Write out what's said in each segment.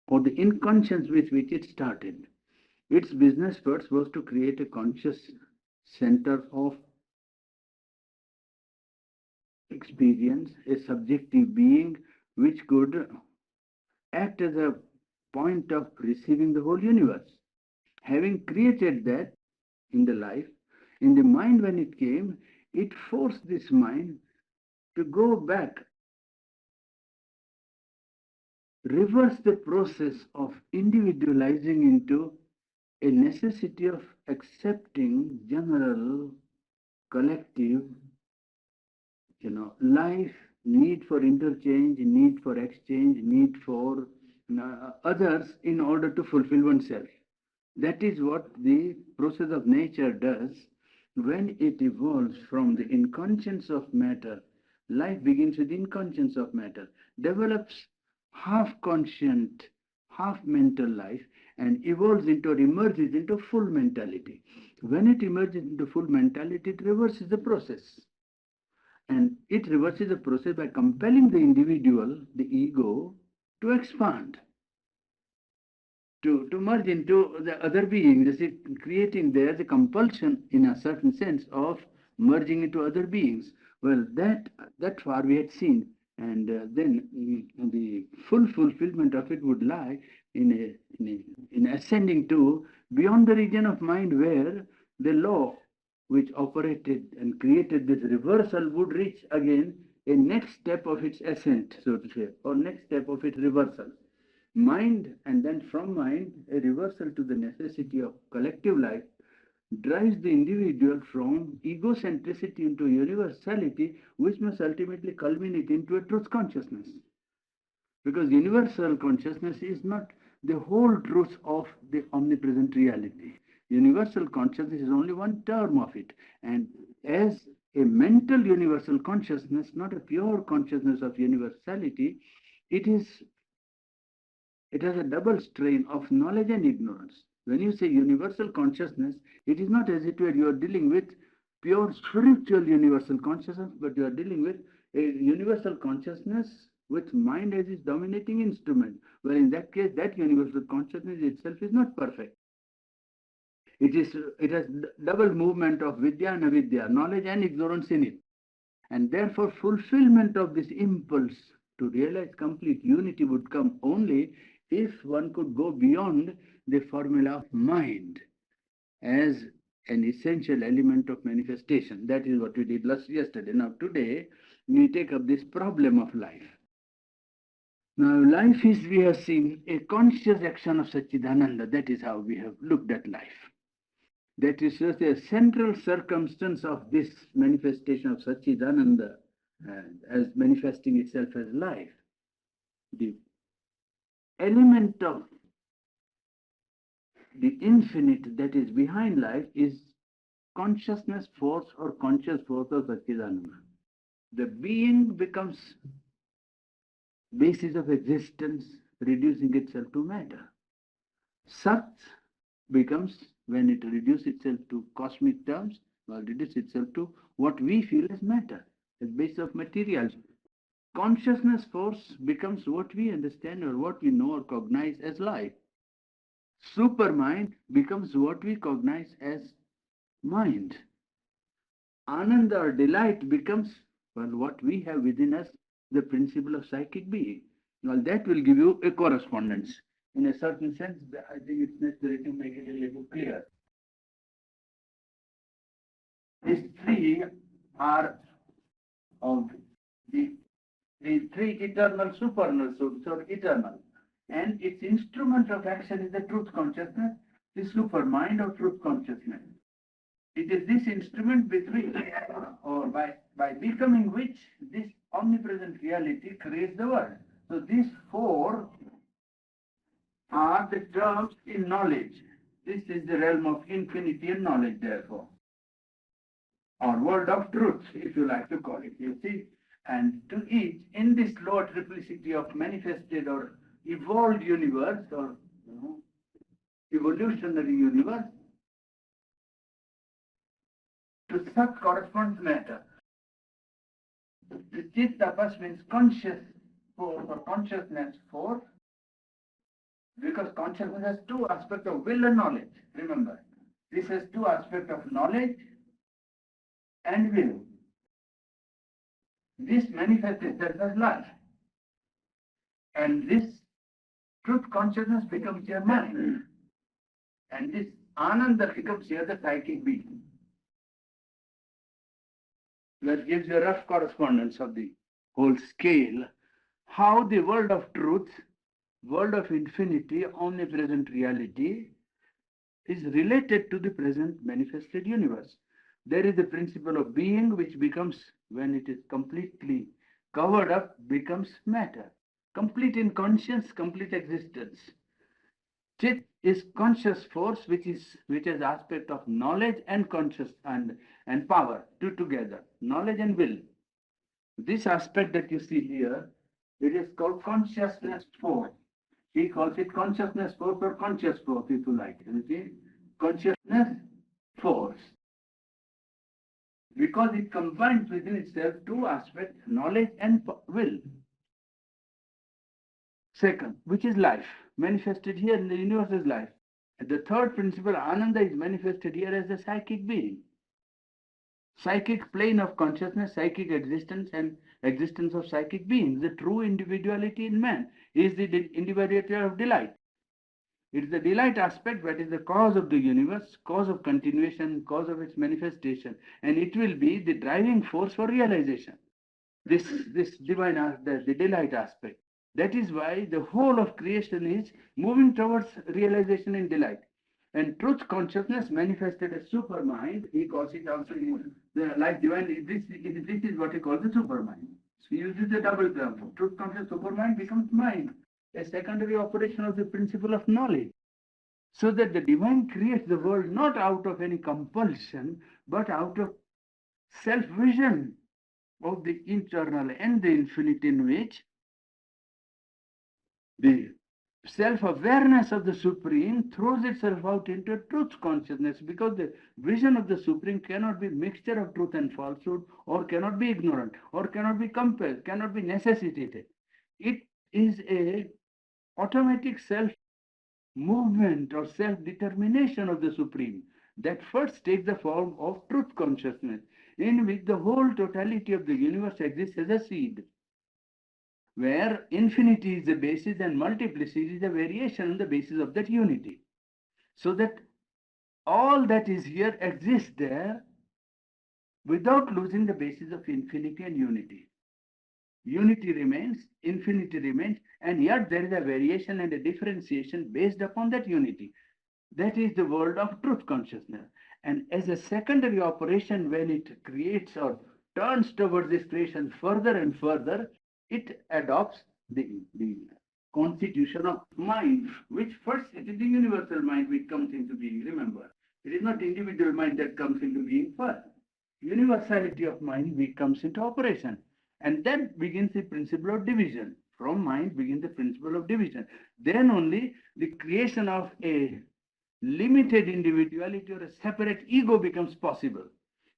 or the inconscience with which it started. Its business first was to create a conscious center of experience, a subjective being which could act as a point of receiving the whole universe. Having created that in the life, in the mind when it came, it forced this mind to go back, reverse the process of individualizing into a necessity of accepting general, collective, life, need for interchange, need for exchange, need for others in order to fulfill oneself. That is what the process of nature does when it evolves from the inconscience of matter. Life begins with inconscience of matter, develops half conscient, half mental life, and evolves into or emerges into full mentality. When it emerges into full mentality, it reverses the process. And it reverses the process by compelling the individual, the ego, to expand, to merge into the other being, creating there the compulsion in a certain sense of merging into other beings. Well, that far we had seen, and then the full fulfillment of it would lie in ascending to beyond the region of mind where the law which operated and created this reversal would reach again a next step of its ascent, so to say, or next step of its reversal. Mind, and then from mind, a reversal to the necessity of collective life, drives the individual from egocentricity into universality, which must ultimately culminate into a truth consciousness. Because universal consciousness is not the whole truth of the omnipresent reality. Universal consciousness is only one term of it. And as a mental universal consciousness, not a pure consciousness of universality, it is it has a double strain of knowledge and ignorance. When you say universal consciousness, it is not as it were you are dealing with pure spiritual universal consciousness, but you are dealing with a universal consciousness with mind as its dominating instrument. Well, in that case, that universal consciousness itself is not perfect. It has double movement of vidya and avidya, knowledge and ignorance in it. And therefore, fulfillment of this impulse to realize complete unity would come only if one could go beyond the formula of mind as an essential element of manifestation. That is what we did yesterday. Now, today, we take up this problem of life. Now, life is, we have seen, a conscious action of Satchidananda. That is how we have looked at life. That is just a central circumstance of this manifestation of Satchidananda as manifesting itself as life. The element of the infinite that is behind life is consciousness force or conscious force of Satchidananda. The being becomes basis of existence, reducing itself to matter. Sat becomes, when it reduces itself to cosmic terms, or reduces itself to what we feel as matter, as basis of materialism. Consciousness force becomes what we understand or what we know or cognize as life. Supermind becomes what we cognize as mind. Ananda or delight becomes, well, what we have within us, the principle of psychic being. Well, that will give you a correspondence. In a certain sense, I think it's necessary to make it a little clear. These three are of the three eternal supernal, so eternal. And its instrument of action is the truth consciousness, the supermind or truth consciousness. It is this instrument with which, or by becoming which, this omnipresent reality creates the world. So these four are the terms in knowledge. This is the realm of infinity and knowledge, therefore, or world of truth, if you like to call it, you see. And to each, in this lower triplicity of manifested or evolved universe, or evolutionary universe, to Sat corresponds matter. The Chit tapas means conscious force or consciousness force, Because consciousness has two aspects of will and knowledge. Remember, this has two aspects of knowledge and will. This manifests itself as life. And this truth consciousness becomes your mind. And this Ananda becomes here the psychic being. That gives you a rough correspondence of the whole scale. How the world of truth, world of infinity, omnipresent reality is related to the present manifested universe. There is the principle of being which becomes, when it is completely covered up, becomes matter. Complete in conscience, complete existence. Chit is conscious force which has aspect of knowledge and conscious and power, two together, knowledge and will. This aspect that you see here, it is called consciousness force. He calls it consciousness force or conscious force, if you like. You see? Consciousness force. Because it combines within itself two aspects, knowledge and will. Second, which is life, manifested here in the universe as life. And the third principle, Ananda, is manifested here as the psychic being. Psychic plane of consciousness, psychic existence, and existence of psychic beings. The true individuality in man is the individuality of delight. It is the delight aspect that is the cause of the universe, cause of continuation, cause of its manifestation, and it will be the driving force for realization. This divine, the delight aspect. That is why the whole of creation is moving towards realization in delight. And truth consciousness manifested as supermind, he calls it also in the life divine. This is what he calls the supermind. So he uses the double term. Truth conscious supermind becomes mind, a secondary operation of the principle of knowledge. So that the divine creates the world not out of any compulsion, but out of self-vision of the internal and the infinite, in which the self-awareness of the Supreme throws itself out into truth consciousness, because the vision of the Supreme cannot be mixture of truth and falsehood, or cannot be ignorant, or cannot be compelled, cannot be necessitated. It is a automatic self-movement or self-determination of the Supreme that first takes the form of truth consciousness, in which the whole totality of the universe exists as a seed, where infinity is the basis and multiplicity is the variation on the basis of that unity. So that all that is here exists there without losing the basis of infinity and unity. Unity remains, infinity remains, and yet there is a variation and a differentiation based upon that unity. That is the world of truth consciousness. And as a secondary operation, when it creates or turns towards this creation further and further, it adopts the constitution of mind, which first it is the universal mind which comes into being. Remember, it is not individual mind that comes into being first. Universality of mind comes into operation. And then begins the principle of division. From mind begins the principle of division. Then only the creation of a limited individuality or a separate ego becomes possible.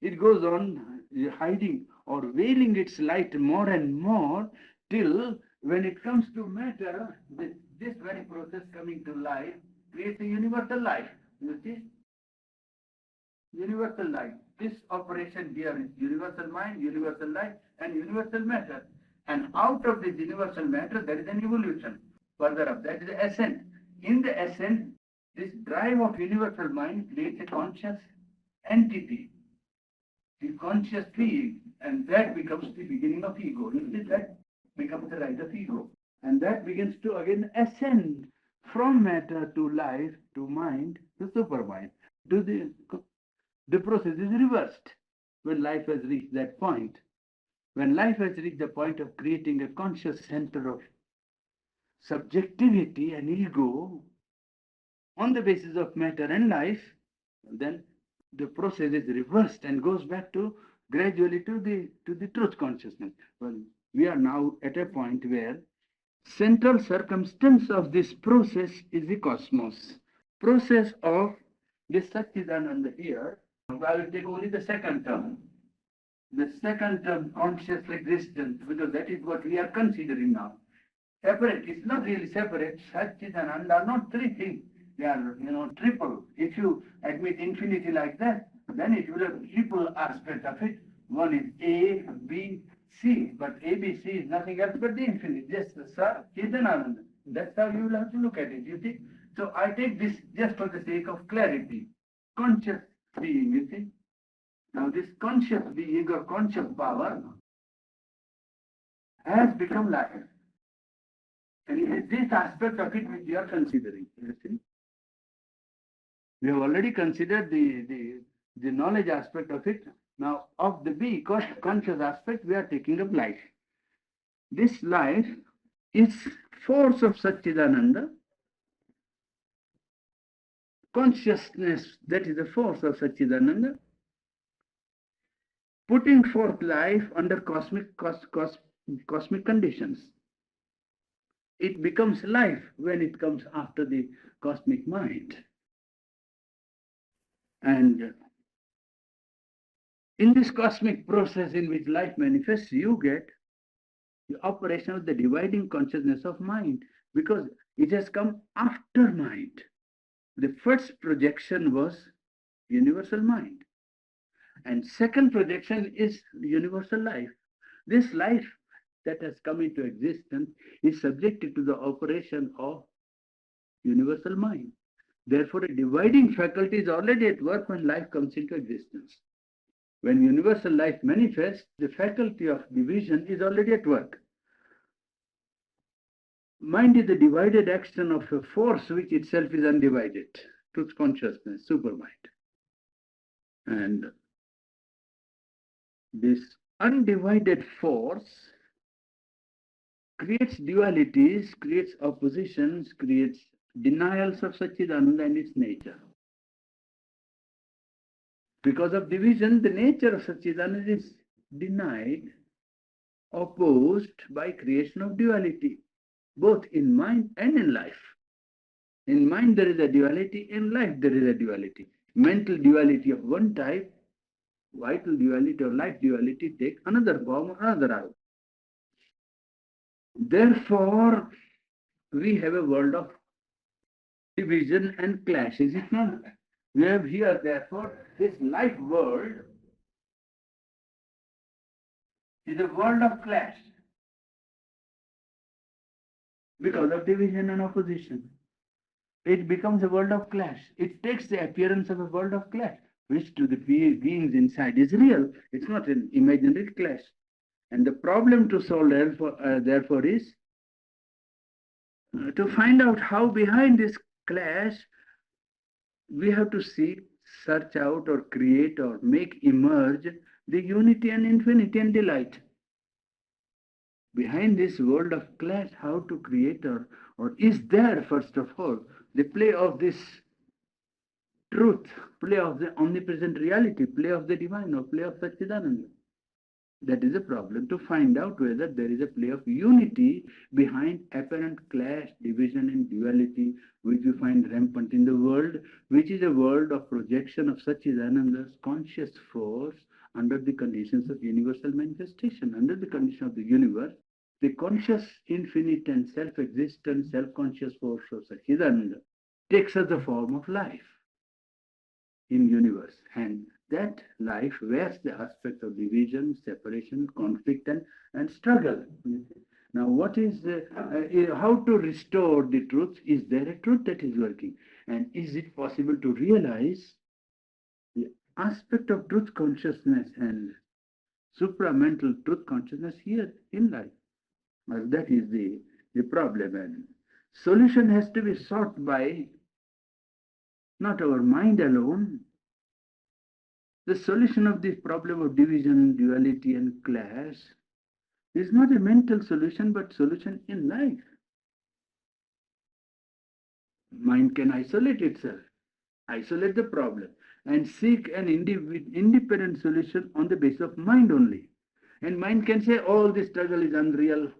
It goes on hiding or veiling its light more and more, till when it comes to matter, this very process coming to life creates a universal life. You see? Universal life. This operation here is universal mind, universal life, and universal matter. And out of this universal matter, there is an evolution. Further up, that is the ascent. In the ascent, this drive of universal mind creates a conscious entity, the conscious being, and that becomes the beginning of ego. That becomes the rise of ego. And that begins to again ascend from matter to life, to mind, to supermind. The process is reversed when life has reached that point. When life has reached the point of creating a conscious center of subjectivity and ego on the basis of matter and life, then the process is reversed and goes back to gradually to the truth consciousness. Well, we are now at a point where central circumstance of this process is the cosmos. Process of this Satchidananda here, I will take only the second term. The second term, conscious existence, because that is what we are considering now. separate. It's not really separate. Satchitananda are not three things. They are, triple. If you admit infinity like that, then it will have triple aspect of it. One is A, B, C. But A, B, C is nothing else but the infinite. Just the Satchitananda. That's how you will have to look at it, you see. So I take this just for the sake of clarity. Conscious being, you see. Now this conscious being or conscious power has become life. And it is this aspect of it which we are considering. You see? We have already considered the knowledge aspect of it. Now, of the be conscious aspect, we are taking up life. This life is force of Satchidananda. Consciousness, that is the force of Satchidananda, putting forth life under cosmic conditions. It becomes life when it comes after the cosmic mind. And in this cosmic process in which life manifests, you get the operation of the dividing consciousness of mind, because it has come after mind. The first projection was universal mind, and second projection is universal life. This life that has come into existence is subjected to the operation of universal mind. Therefore, a dividing faculty is already at work when life comes into existence. When universal life manifests, the faculty of division is already at work. Mind is the divided action of a force which itself is undivided, truth consciousness, supermind. And this undivided force creates dualities, creates oppositions, creates denials of Satchidananda and its nature. Because of division, the nature of Satchidananda is denied, opposed by creation of duality, both in mind and in life. In mind there is a duality, in life there is a duality. Mental duality of one type, vital duality or life duality take another form or another out. Therefore, we have a world of division and clash, is it not? We have here, therefore, this life world is a world of clash because of division and opposition. It becomes a world of clash. It takes the appearance of a world of clash, which to the beings inside is real. It's not an imaginary clash. And the problem to solve, therefore is to find out how behind this clash we have to seek, search out, or create, or make emerge the unity and infinity and delight. Behind this world of clash, how to create, or is there, first of all, the play of this truth, play of the omnipresent reality, play of the divine, or play of Satchidananda. That is a problem, to find out whether there is a play of unity behind apparent clash, division, and duality, which we find rampant in the world, which is a world of projection of Satchidananda's conscious force under the conditions of universal manifestation, under the condition of the universe. The conscious, infinite, and self-existent, self-conscious force of Satchidananda takes us the form of life in universe, and that life wears the aspect of division, separation, conflict, and struggle. Now, what is how to restore the truth? Is there a truth that is working, and is it possible to realize the aspect of truth consciousness and supramental truth consciousness here in life? Well, that is the problem, and solution has to be sought by not our mind alone. The solution of this problem of division, duality, and clash is not a mental solution, but solution in life. Mind can isolate itself, isolate the problem, and seek an independent solution on the basis of mind only. And mind can say, all this struggle is unreal.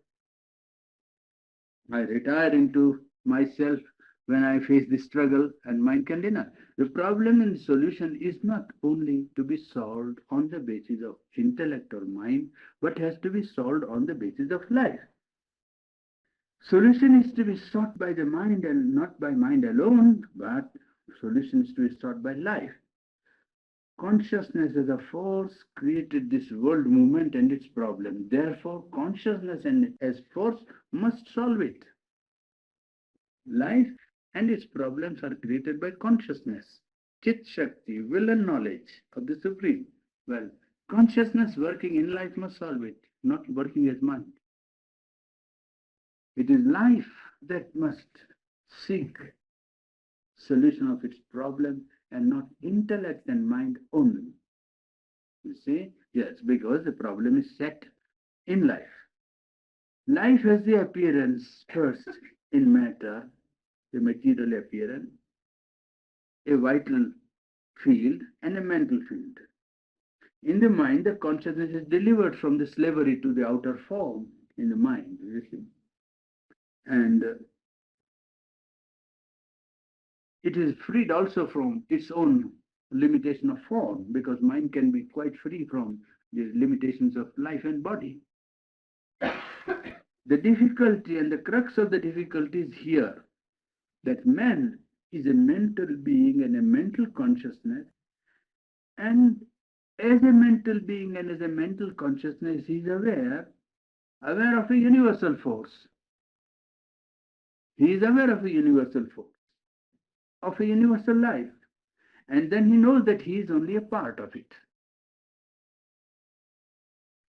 I retire into myself when I face this struggle, and mind can deny. The problem and the solution is not only to be solved on the basis of intellect or mind, but has to be solved on the basis of life. Solution is to be sought by the mind and not by mind alone, but solution is to be sought by life. Consciousness as a force created this world movement and its problem. Therefore, consciousness and as force must solve it. Life and its problems are created by consciousness, Chit Shakti, will and knowledge of the Supreme. Well, consciousness working in life must solve it, not working as mind. It is life that must seek solution of its problem and not intellect and mind only. You see? Yes, because the problem is set in life. Life has the appearance first in matter, the material appearance, a vital field, and a mental field. In the mind, the consciousness is delivered from the slavery to the outer form in the mind, you see. And it is freed also from its own limitation of form, because mind can be quite free from the limitations of life and body. The difficulty and the crux of the difficulty is here, that man is a mental being and a mental consciousness, and as a mental being and as a mental consciousness, he is aware of a universal force. He is aware of a universal force, of a universal life, and then he knows that he is only a part of it.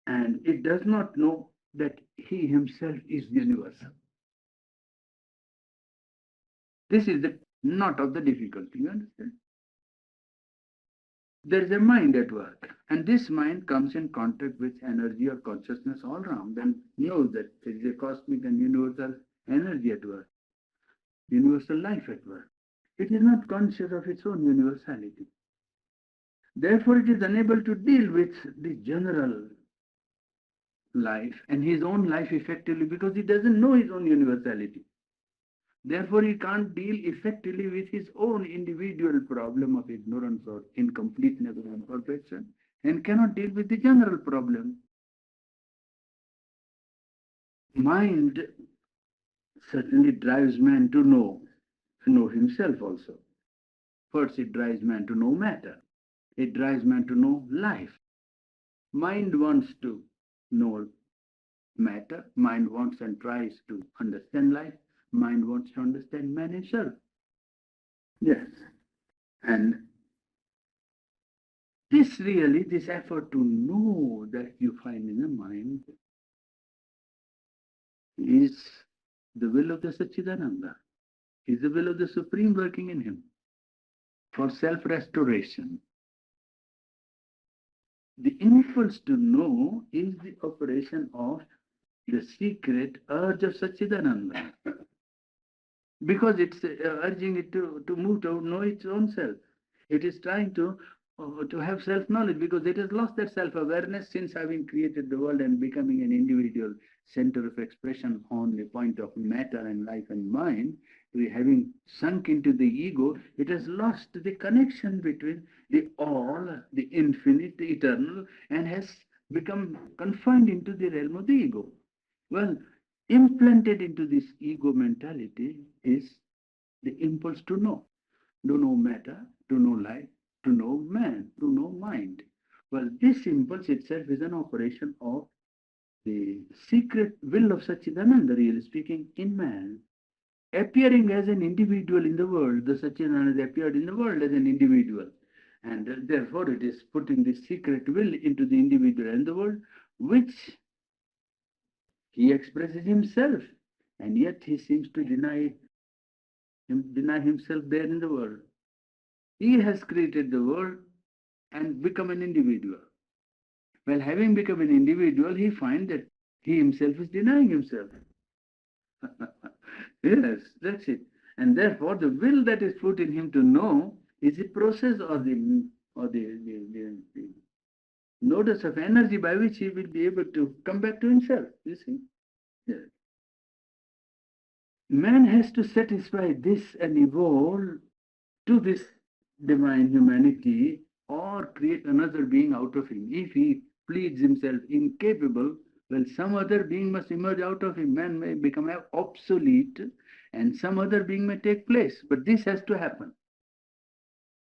And it does not know that he himself is universal. This is the knot of the difficulty, you understand? There is a mind at work, and this mind comes in contact with energy or consciousness all around and knows that there is a cosmic and universal energy at work, universal life at work. It is not conscious of its own universality. Therefore, it is unable to deal with the general life and his own life effectively, because he doesn't know his own universality. Therefore, he can't deal effectively with his own individual problem of ignorance or incompleteness or imperfection, and cannot deal with the general problem. Mind certainly drives man to know himself also. First, it drives man to know matter. It drives man to know life. Mind wants to know matter. Mind wants and tries to understand life. Mind wants to understand man himself. Yes. And this effort to know that you find in the mind is the will of the Satchidananda, is the will of the Supreme working in him for self-restoration. The impulse to know is the operation of the secret urge of Satchidananda, because it's urging it to move to know its own self. It is trying to have self-knowledge, because it has lost that self-awareness since having created the world and becoming an individual center of expression on the point of matter and life and mind. Having sunk into the ego, it has lost the connection between the all, the infinite, the eternal, and has become confined into the realm of the ego. Well, implanted into this ego mentality is the impulse to know matter, to know life, to know man, to know mind. Well, this impulse itself is an operation of the secret will of Satchidananda, really speaking, in man. Appearing as an individual in the world, the Satchidananda appeared in the world as an individual. And therefore, it is putting the secret will into the individual and the world, which he expresses himself, and yet he seems to deny himself there in the world. He has created the world and become an individual. Well, having become an individual, he finds that he himself is denying himself. Yes, that's it. And therefore, the will that is put in him to know is the process or the nodus of energy by which he will be able to come back to himself. You see? Yes. Man has to satisfy this and evolve to this divine humanity, or create another being out of him. If he pleads himself incapable, Well, some other being must emerge out of him. Man may become obsolete and some other being may take place. But this has to happen.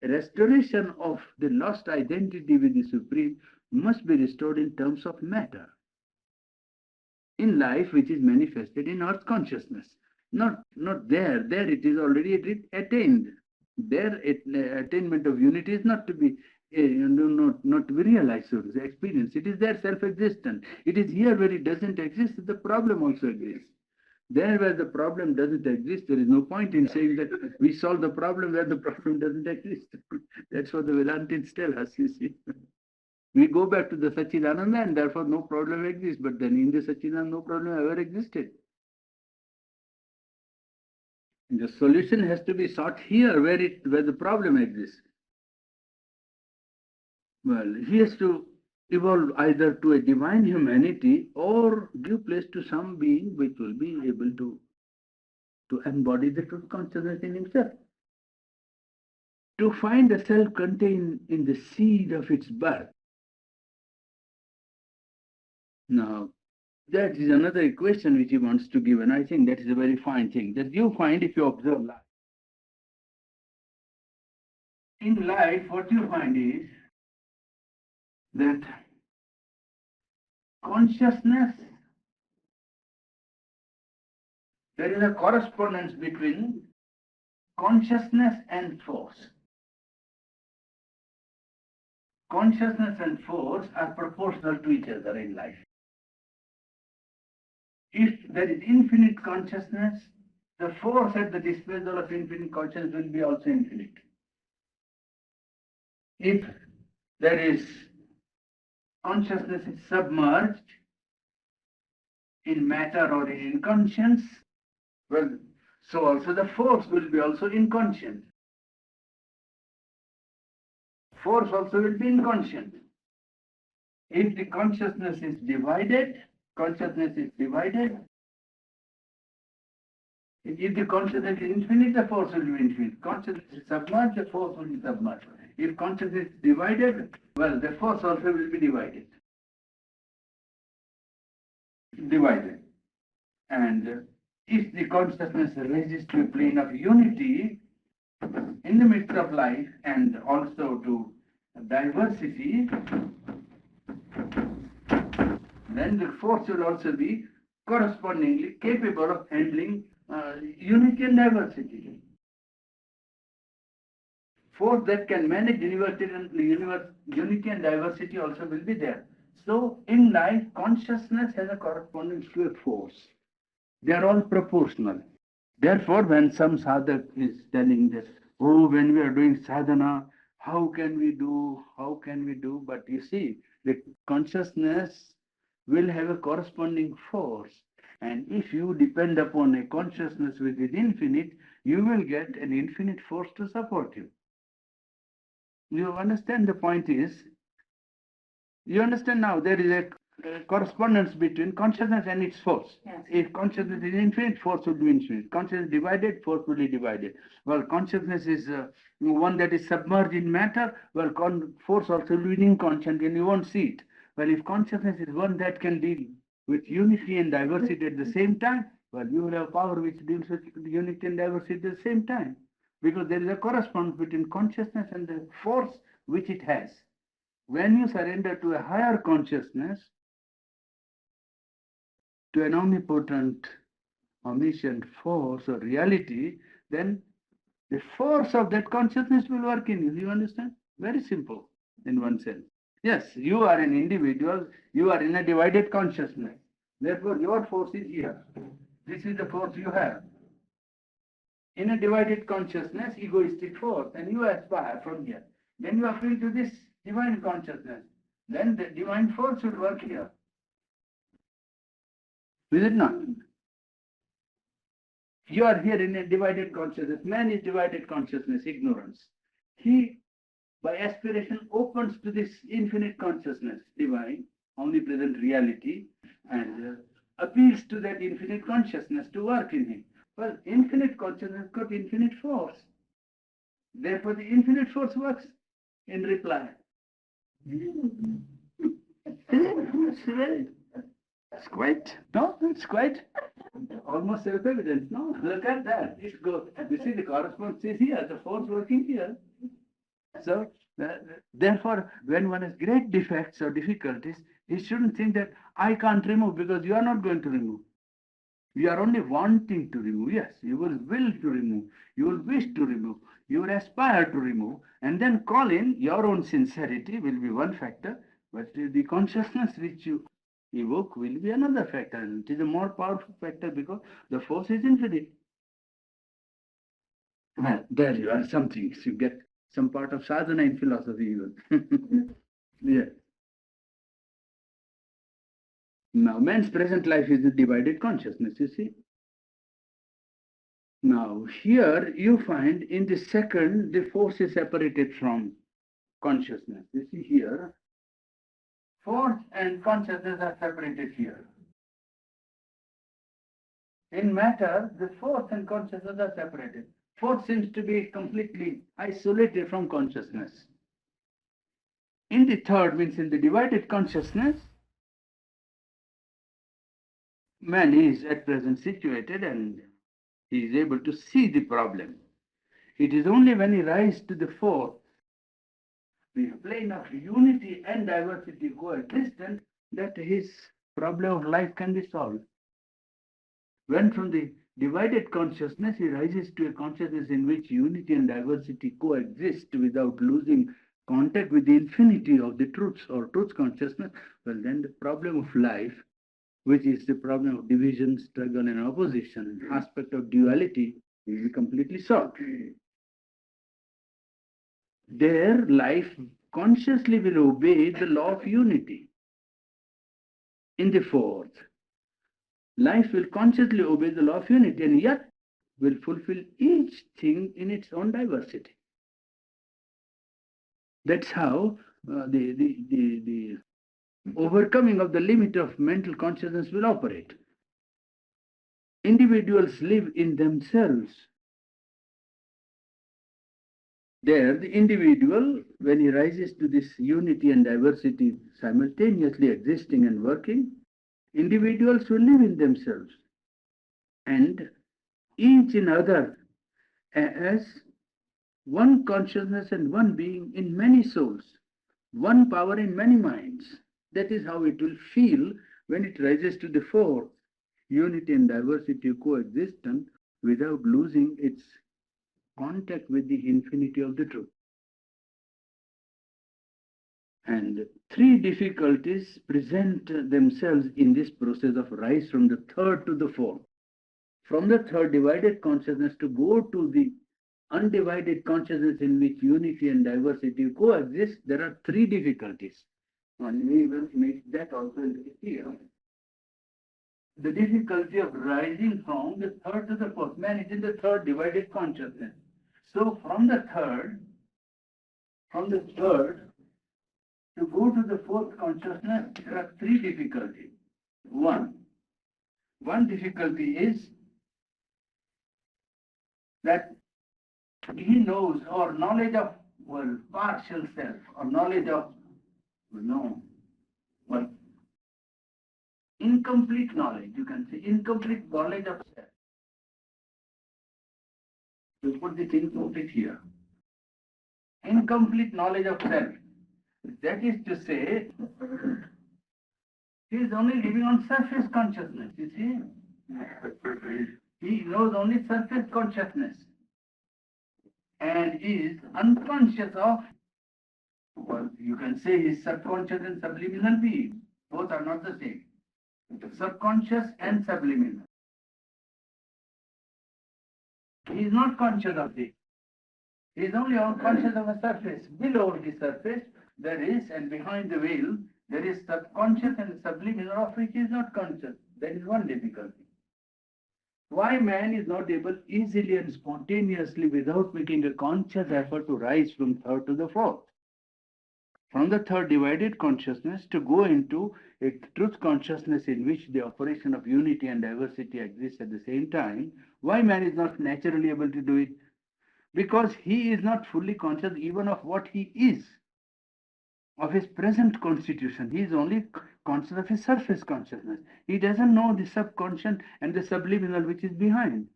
Restoration of the lost identity with the Supreme must be restored in terms of matter, in life which is manifested in earth consciousness. Not there. There it is already attained. Their attainment of unity is not to be not to be realized, so to say, experience. It is there self-existent. It is here where it doesn't exist, the problem also exists. There where the problem doesn't exist, there is no point in saying that we solve the problem where the problem doesn't exist. That's what the Vedantins tell us, you see. We go back to the Satchidananda and therefore no problem exists, but then in the Satchidananda no problem ever existed. The solution has to be sought here where the problem exists. Well, he has to evolve either to a divine humanity or give place to some being which will be able to embody the truth consciousness in himself. To find the self contained in the seed of its birth. Now, that is another equation which he wants to give, and I think that is a very fine thing that you find if you observe life. In life, what you find is that consciousness, there is a correspondence between consciousness and force. Consciousness and force are proportional to each other in life. If there is infinite consciousness, the force at the disposal of infinite consciousness will be also infinite. If there is consciousness is submerged in matter or in inconscience, well, so also the force will be also inconscient. Force also will be inconscient. If the consciousness is divided, if the consciousness is infinite, the force will be infinite. Consciousness is submerged, the force will be submerged. If consciousness is divided, well, the force also will be divided. And if the consciousness raises to a plane of unity in the midst of life and also to diversity, then the force will also be correspondingly capable of handling unity and diversity. Force that can manage unity and diversity also will be there. So in life, consciousness has a correspondence to a force. They are all proportional. Therefore, when some sadhak is telling that, oh, when we are doing sadhana, how can we do? But you see, the consciousness will have a corresponding force. And if you depend upon a consciousness which is infinite, you will get an infinite force to support you. You understand the point is, you understand now there is a correspondence between consciousness and its force. Yes. If consciousness is infinite, force will be infinite. Consciousness is divided, force will be divided. Well, consciousness is one that is submerged in matter, well, force also will be inconscient and you won't see it. Well, if consciousness is one that can deal with unity and diversity at the same time, well, you will have power which deals with unity and diversity at the same time. Because there is a correspondence between consciousness and the force which it has. When you surrender to a higher consciousness, to an omnipotent, omniscient force or reality, then the force of that consciousness will work in you. You understand? Very simple in one sense. Yes, you are an individual, you are in a divided consciousness. Therefore, your force is here. This is the force you have. In a divided consciousness, egoistic force, and you aspire from here. Then you are free to this divine consciousness. Then the divine force will work here. Is it not? You are here in a divided consciousness. Man is divided consciousness, ignorance. He, by aspiration, opens to this infinite consciousness, divine, omnipresent reality, and appeals to that infinite consciousness to work in him. Well, infinite consciousness got infinite force. Therefore, the infinite force works in reply. It's quite almost self-evident. No, look at that. It goes. You see, the correspondence is here. The force working here. So, therefore, when one has great defects or difficulties, he shouldn't think that I can't remove because you are not going to remove. You are only wanting to remove. Yes, you will to remove. You will wish to remove. You will aspire to remove. And then call in your own sincerity will be one factor, but the consciousness which you evoke will be another factor. And it is a more powerful factor because the force is infinite. Well, there you are, some things. You get some part of sadhana in philosophy even. Yeah. Now, man's present life is a divided consciousness, you see. Now, here you find in the second, the force is separated from consciousness. You see here, force and consciousness are separated here. In matter, the force and consciousness are separated. Force seems to be completely isolated from consciousness. In the third, means in the divided consciousness, man is at present situated and he is able to see the problem. It is only when he rises to the fourth, the plane of unity and diversity coexistent, that his problem of life can be solved. When from the divided consciousness he rises to a consciousness in which unity and diversity coexist without losing contact with the infinity of the truths or truth consciousness, well, then the problem of life, which is the problem of division, struggle, and opposition, aspect of duality, will be completely solved. Their life consciously will obey the law of unity. In the fourth, life will consciously obey the law of unity and yet will fulfill each thing in its own diversity. That's how the overcoming of the limit of mental consciousness will operate. Individuals live in themselves. There, the individual, when he rises to this unity and diversity simultaneously existing and working, individuals will live in themselves and each in other as one consciousness and one being in many souls, one power in many minds. That is how it will feel when it rises to the fourth, unity and diversity coexistent without losing its contact with the infinity of the truth. And three difficulties present themselves in this process of rise from the third to the fourth. From the third divided consciousness to go to the undivided consciousness in which unity and diversity coexist, there are three difficulties. And we will make that also clear. The difficulty of rising from the third to the fourth. Man is in the third divided consciousness. So from the third to go to the fourth consciousness, there are three difficulties. One difficulty is that he knows or knowledge of partial self or knowledge of incomplete knowledge, you can say incomplete knowledge of self. To put the thing put it here. Incomplete knowledge of self. That is to say, he is only living on surface consciousness, you see. He knows only surface consciousness and is unconscious of, you can say he is subconscious and subliminal being. Both are not the same. Subconscious and subliminal. He is not conscious of this. He is only conscious of a surface. Below the surface, there is, and behind the veil, there is subconscious and subliminal of which he is not conscious. That is one difficulty. Why man is not able easily and spontaneously without making a conscious effort to rise from third to the fourth? From the third divided consciousness to go into a truth consciousness in which the operation of unity and diversity exists at the same time, why man is not naturally able to do it? Because he is not fully conscious even of what he is. of his present constitution. He is only conscious of his surface consciousness. He doesn't know the subconscious and the subliminal which is behind.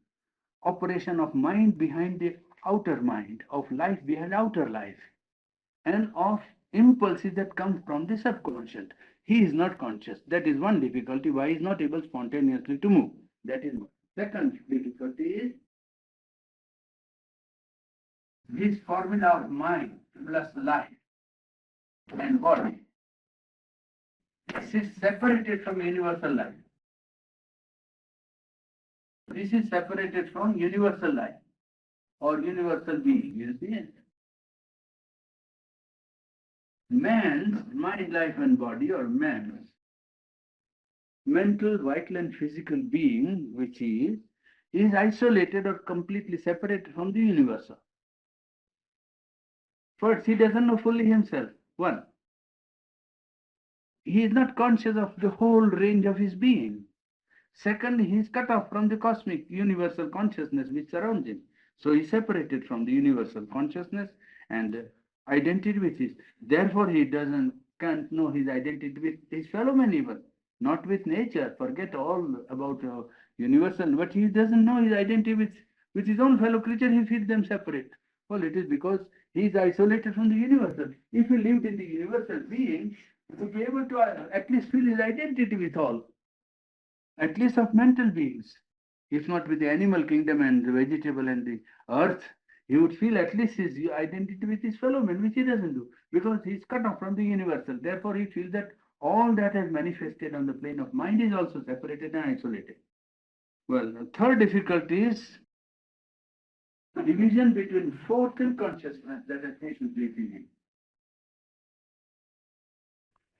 Operation of mind behind the outer mind, of life behind outer life, and of impulses that come from the subconscious. He is not conscious. That is one difficulty why he is not able spontaneously to move. That is one. Second difficulty is this formula of mind plus life and body. This is separated from universal life. This is separated from universal life or universal being. You see it? Man's mind, life, and body, or man's mental, vital, and physical being, which he is isolated or completely separated from the universal. First, he doesn't know fully himself. One, he is not conscious of the whole range of his being. Second, he is cut off from the cosmic universal consciousness which surrounds him. So he is separated from the universal consciousness and identity with his. Therefore, he can't know his identity with his fellow man even, not with nature. Forget all about universal, but he doesn't know his identity with his own fellow creature. He feels them separate. Well, it is because he is isolated from the universal. If he lived in the universal being, he would be able to at least feel his identity with all, at least of mental beings. If not with the animal kingdom and the vegetable and the earth, he would feel at least his identity with his fellow men, which he doesn't do, because he is cut off from the universal. Therefore, he feels that all that has manifested on the plane of mind is also separated and isolated. Well, the third difficulty is division between fourth and consciousness that has taken place in him.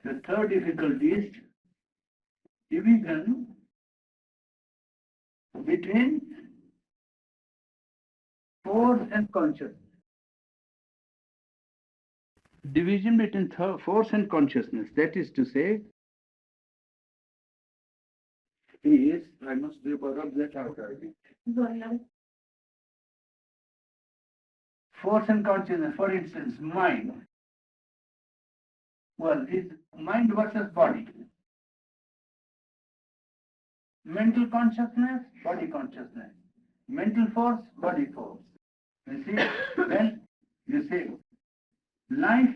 The third difficulty is division between force and consciousness. Division between force and consciousness, that is to say, is, I must be of that outer. Force and consciousness, for instance, mind. Well, is mind versus body. Mental consciousness, body consciousness. Mental force, body force. You see, then you say life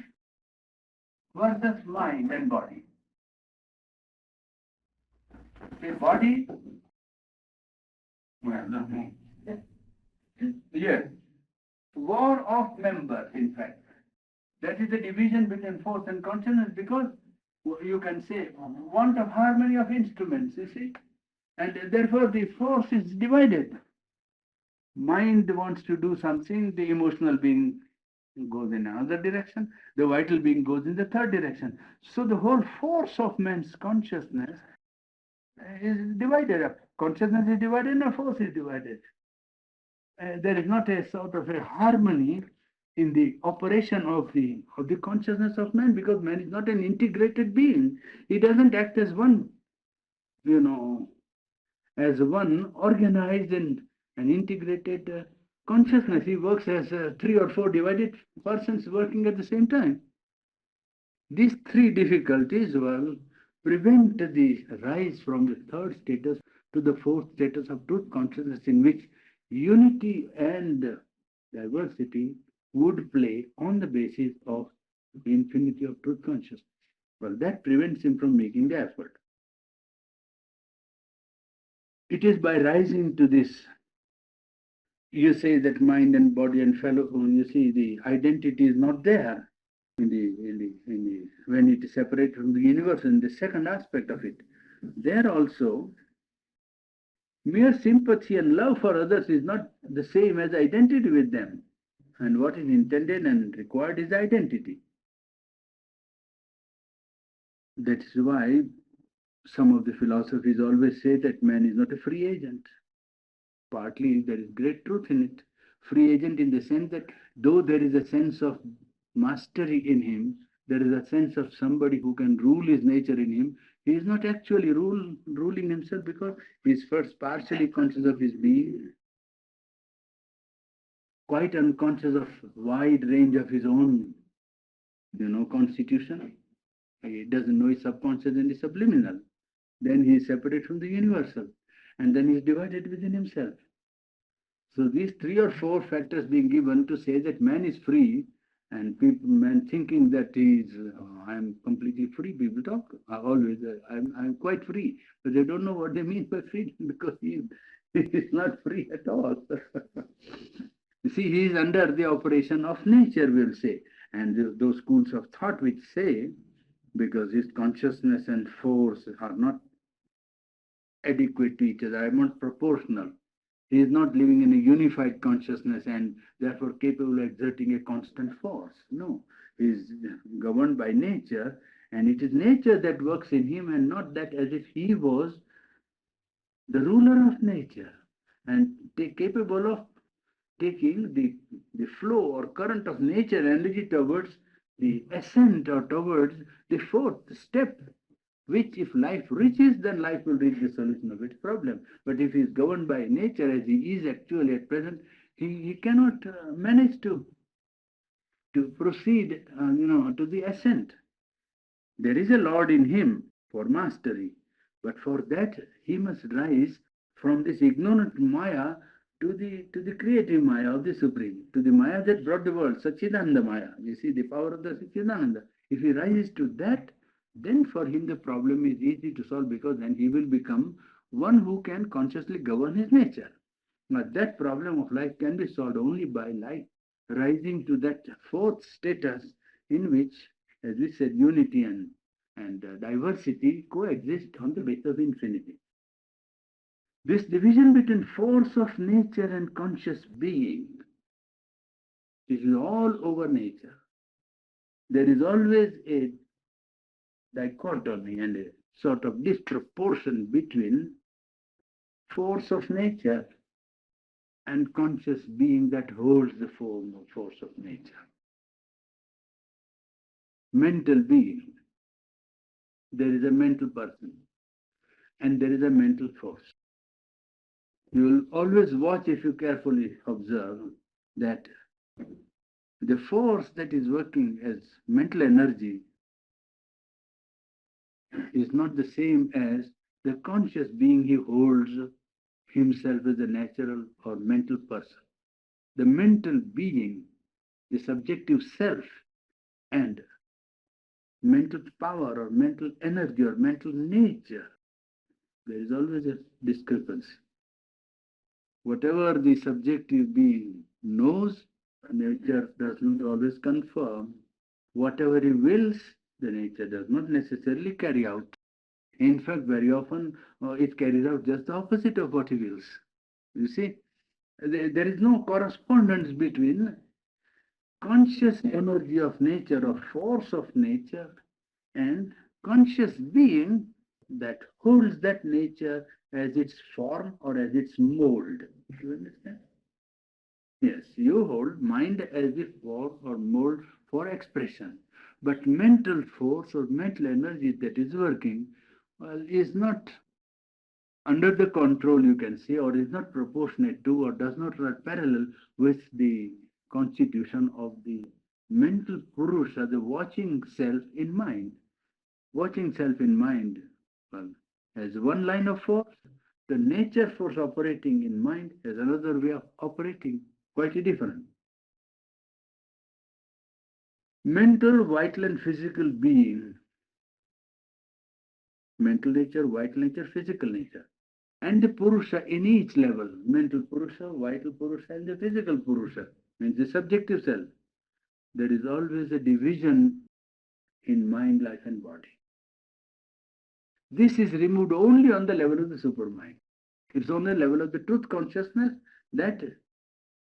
versus mind and body. Say body, well, no. Yes, war of members, in fact. That is the division between force and consciousness, because you can say want of harmony of instruments, you see, and therefore the force is divided. Mind wants to do something, the emotional being goes in another direction, the vital being goes in the third direction. So the whole force of man's consciousness is divided up. Consciousness is divided and force is divided. There is not a sort of a harmony in the operation of the consciousness of man, because man is not an integrated being. He doesn't act as one, as one organized and an integrated consciousness. He works as 3 or 4 divided persons working at the same time. These 3 difficulties will prevent the rise from the third status to the fourth status of truth consciousness, in which unity and diversity would play on the basis of the infinity of truth consciousness. Well, that prevents him from making the effort. It is by rising to this, you say that mind and body and fellow, you see, the identity is not there when it is separated from the universe. In the second aspect of it, there also, mere sympathy and love for others is not the same as identity with them. And what is intended and required is identity. That is why some of the philosophies always say that man is not a free agent. Partly there is great truth in it. Free agent in the sense that though there is a sense of mastery in him, there is a sense of somebody who can rule his nature in him, he is not actually ruling himself, because he is first partially conscious of his being, quite unconscious of wide range of his own constitution. He doesn't know his subconscious and the subliminal. Then he is separate from the universal. And then he is divided within himself. So these three or four factors being given to say that man is free, and people, man thinking that he is, I am completely free. People talk always, I'm quite free, but they don't know what they mean by freedom because he is not free at all. You see, he is under the operation of nature, we'll say, and those schools of thought which say because his consciousness and force are not adequate to each other, are not proportional. He is not living in a unified consciousness and therefore capable of exerting a constant force. No, he is governed by nature, and it is nature that works in him and not that as if he was the ruler of nature and capable of taking the flow or current of nature energy towards the ascent or towards the fourth step, which if life reaches, then life will reach the solution of its problem. But if he is governed by nature as he is actually at present, he cannot manage to proceed, to the ascent. There is a Lord in him for mastery, but for that he must rise from this ignorant Maya to the creative Maya of the Supreme, to the Maya that brought the world, Satchidananda Maya. You see the power of the Satchidananda. If he rises to that, then for him the problem is easy to solve because then he will become one who can consciously govern his nature. Now that problem of life can be solved only by life rising to that fourth status in which, as we said, unity and diversity coexist on the basis of infinity. This division between force of nature and conscious being is all over nature. There is always a dichotomy and a sort of disproportion between force of nature and conscious being that holds the form of force of nature. Mental being. There is a mental person and there is a mental force. You will always watch if you carefully observe that the force that is working as mental energy is not the same as the conscious being he holds himself as a natural or mental person. The mental being, the subjective self, and mental power or mental energy or mental nature, there is always a discrepancy. Whatever the subjective being knows, nature does not always confirm. Whatever he wills, the nature does not necessarily carry out. In fact, very often it carries out just the opposite of what he wills. You see, there is no correspondence between conscious energy of nature or force of nature and conscious being that holds that nature as its form or as its mold. Do you understand? Yes, you hold mind as the form or mold for expression, but mental force or mental energy that is working, well, is not under the control, you can say, or is not proportionate to, or does not run parallel with the constitution of the mental purusha, the watching self in mind. Watching self in mind, well, has one line of force. The nature force operating in mind has another way of operating, quite different. Mental, vital, and physical being. Mental nature, vital nature, physical nature. And the Purusha in each level, mental Purusha, vital Purusha, and the physical Purusha, means the subjective self. There is always a division in mind, life, and body. This is removed only on the level of the supermind. It's on the level of the truth consciousness that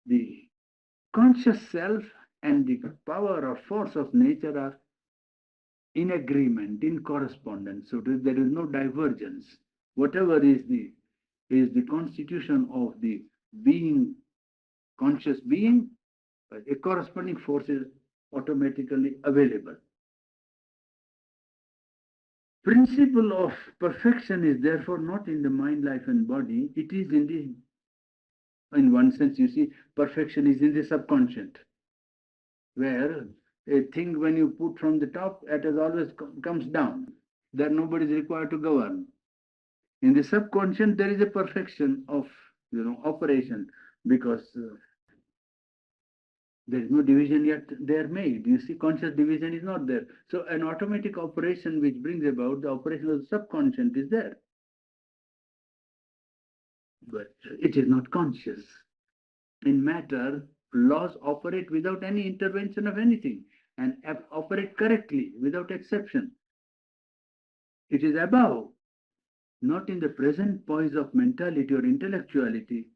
the conscious self and the power or force of nature are in agreement, in correspondence. So there is no divergence. Whatever is the constitution of the being, conscious being, a corresponding force is automatically available. Principle of perfection is therefore not in the mind, life, and body. It is in one sense, you see, perfection is in the subconscious, where a thing when you put from the top, it has always comes down. There nobody is required to govern. In the subconscious, there is a perfection of operation because there is no division yet there made. You see, conscious division is not there. So an automatic operation which brings about the operation of the subconscious is there. But it is not conscious. In matter, laws operate without any intervention of anything and operate correctly without exception. It is above, not in the present poise of mentality or intellectuality,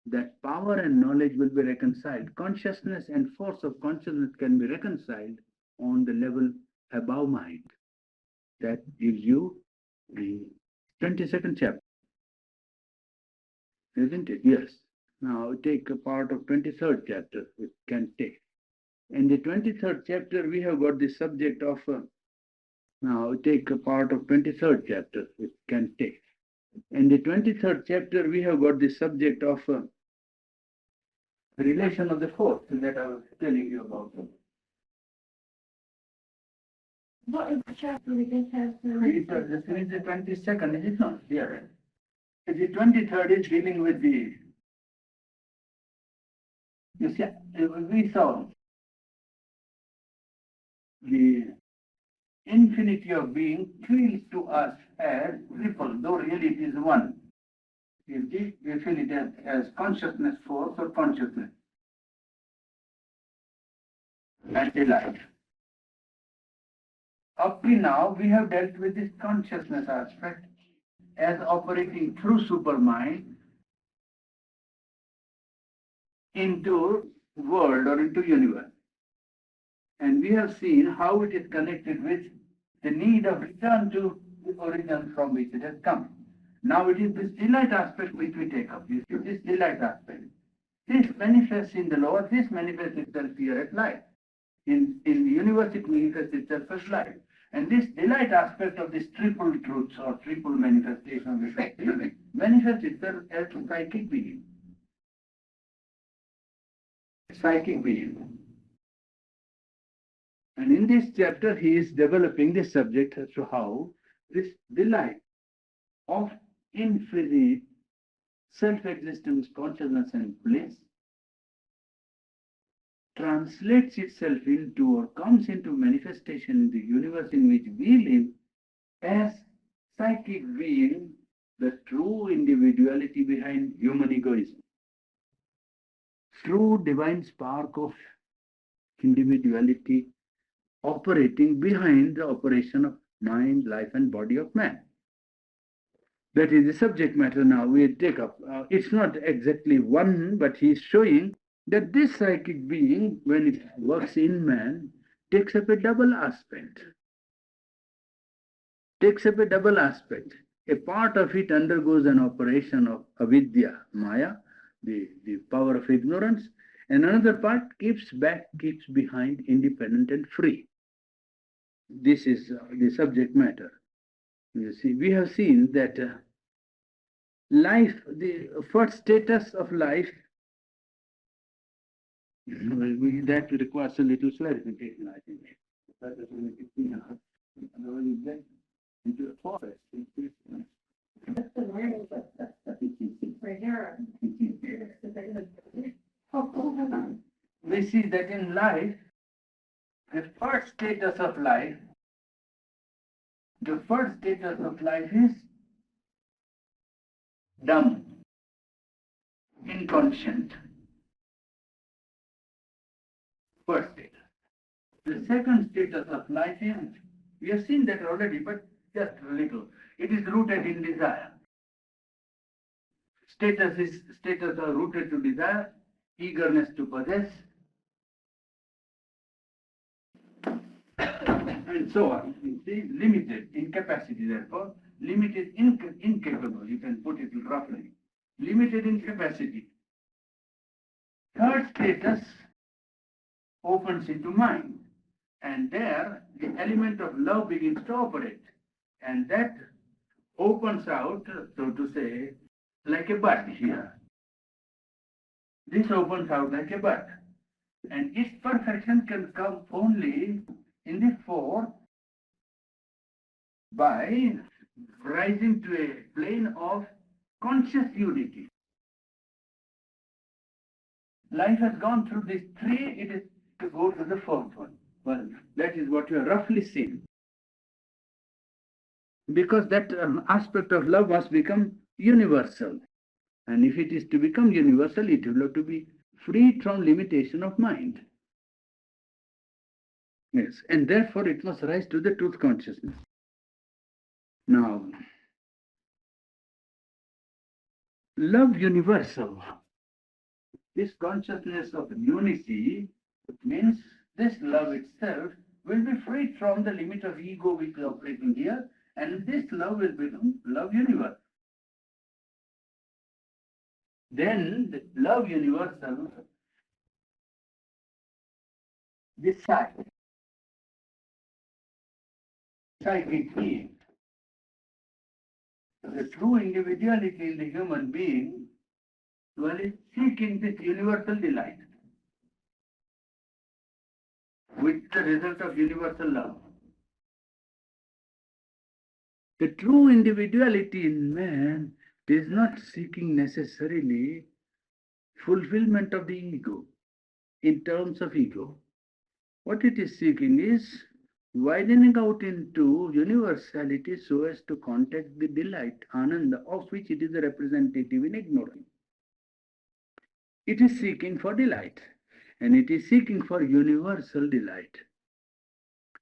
that power and knowledge will be reconciled. Consciousness and force of consciousness can be reconciled on the level above mind. That gives you the 22nd chapter, isn't it? Yes. Now take a part of 23rd chapter, which can take. In the 23rd chapter, we have got the subject of, now take a part of 23rd chapter, which can take. In the 23rd chapter, we have got the subject of the relation of the fourth that I was telling you about. What is the chapter we just have? This is the 22nd, is it not? Yeah. The 23rd is dealing with the, you see, we saw the infinity of being feels to us as triple, though really it is one. You see, we feel it as consciousness force or consciousness and delight. Up to now, we have dealt with this consciousness aspect as operating through supermind into world or into universe. And we have seen how it is connected with the need of return to the origin from which it has come. Now it is this delight aspect which we take up. You see, this delight aspect. This manifests in the lower, this manifests itself here at life. In the universe, it manifests itself as life. And this delight aspect of this triple truths or triple manifestation of effect manifests itself as psychic being. Psychic being. And in this chapter, he is developing this subject as to how this delight of infinite self-existence, consciousness and bliss translates itself into or comes into manifestation in the universe in which we live as psychic being, the true individuality behind human egoism. True divine spark of individuality operating behind the operation of mind, life and body of man. That is the subject matter now we take up. It's not exactly one, but he's showing that this psychic being, when it works in man, takes up a double aspect. Takes up a double aspect. A part of it undergoes an operation of avidya, maya, the power of ignorance, and another part keeps behind, independent and free. This is the subject matter. You see, we have seen that life, the first status of life, that requires a little clarification, I think. That is going to be otherwise you get into a forest. That's the learning, but that's right here. We see that in life, the first status of life is dumb, inconscient. First status. The second status of life is, we have seen that already, but just a little. It is rooted in desire. Status are rooted to desire, eagerness to possess, and so on. You see, limited incapacity, therefore, limited incapable, you can put it roughly. Limited incapacity. Third status opens into mind, and there the element of love begins to operate, and that opens out, so to say, like a bud here. This opens out like a bud. And its perfection can come only in the four by rising to a plane of conscious unity. Life has gone through these three, it is to go to the fourth one. Well, that is what you are roughly seeing. Because that aspect of love must become universal. And if it is to become universal, it will have to be freed from limitation of mind. Yes, and therefore it must rise to the truth consciousness. Now, love universal. This consciousness of unity means this love itself will be freed from the limit of ego which is operating here, and this love will become love universal. Then the love universal, this side, psychic being, the true individuality in the human being, well, is seeking this universal delight with the result of universal love. The true individuality in man is not seeking necessarily fulfillment of the ego in terms of ego. What it is seeking is widening out into universality so as to contact the delight, ananda, of which it is a representative in ignorance. It is seeking for delight, and it is seeking for universal delight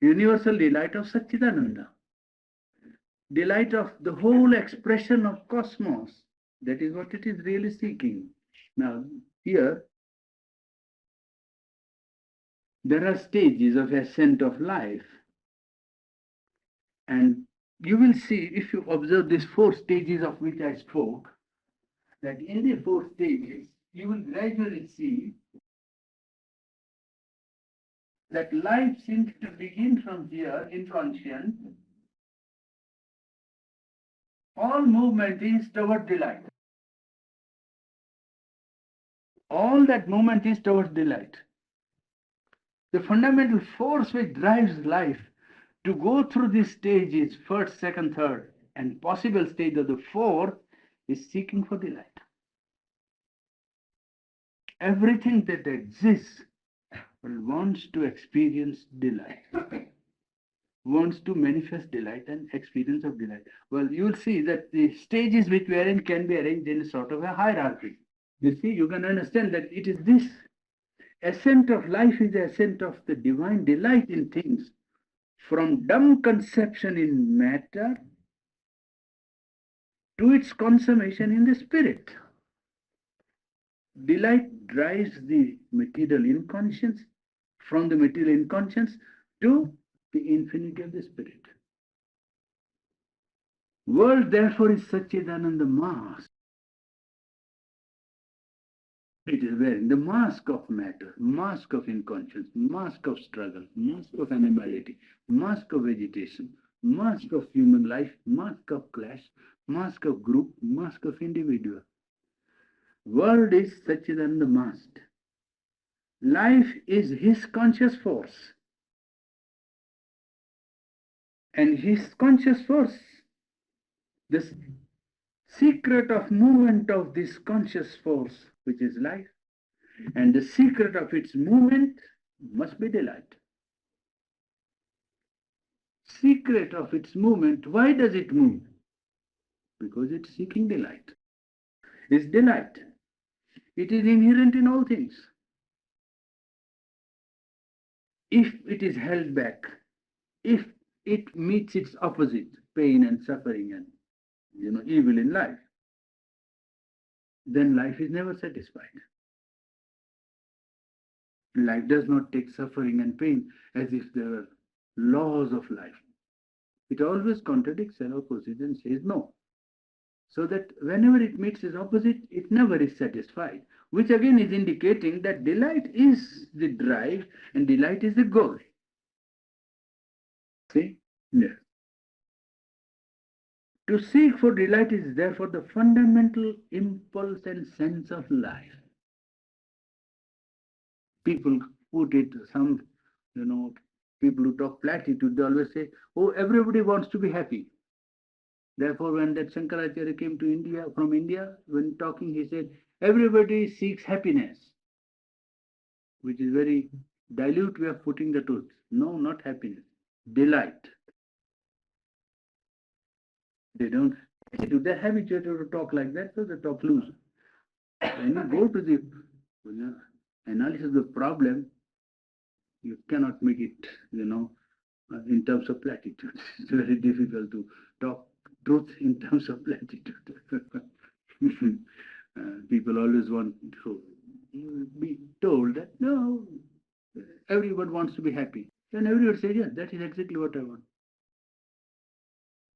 of Satchidananda, delight of the whole expression of cosmos. That is what it is really seeking. Now, here, there are stages of ascent of life. And you will see, if you observe these four stages of which I spoke, that in the four stages, you will gradually see that life seems to begin from here in conscience. All movement is toward delight. All that movement is towards delight. The fundamental force which drives life to go through these stages, first, second, third, and possible stage of the fourth, is seeking for delight. Everything that exists wants to experience delight, wants to manifest delight and experience of delight. Well, you will see that the stages which we are in can be arranged in a sort of a hierarchy. You see, you can understand that it is this ascent of life is the ascent of the divine delight in things, from dumb conception in matter to its consummation in the spirit. Delight drives the material inconscience, from the material inconscience to the infinity of the spirit. World, therefore, is Satchidananda mask. It is wearing the mask of matter, mask of inconscience, mask of struggle, mask of animality, mask of vegetation, mask of human life, mask of clash, mask of group, mask of individual. World is Satchidananda masked. Life is his conscious force. And his conscious force, the secret of movement of this conscious force, which is life, and the secret of its movement must be delight. Secret of its movement, why does it move? Because it's seeking delight. It's delight. It is inherent in all things. If it is held back, if it meets its opposite, pain and suffering and evil in life, then life is never satisfied. Life does not take suffering and pain as if they were laws of life. It always contradicts an opposite and says no. So that whenever it meets its opposite, it never is satisfied, which again is indicating that delight is the drive and delight is the goal. See? Yes. To seek for delight is therefore the fundamental impulse and sense of life. People put it, some, people who talk platitude, they always say, oh, everybody wants to be happy. Therefore, when that Shankaracharya came to India, from India, when talking, he said, everybody seeks happiness, which is very dilute way of putting the truth. No, not happiness, delight. They don't, they're habituated to talk like that, so they talk loose. When you go to the analysis of the problem, you cannot make it, in terms of platitude. It's very difficult to talk truth in terms of platitude. People always want to be told that, no, everyone wants to be happy. Then everyone says, yes, that is exactly what I want.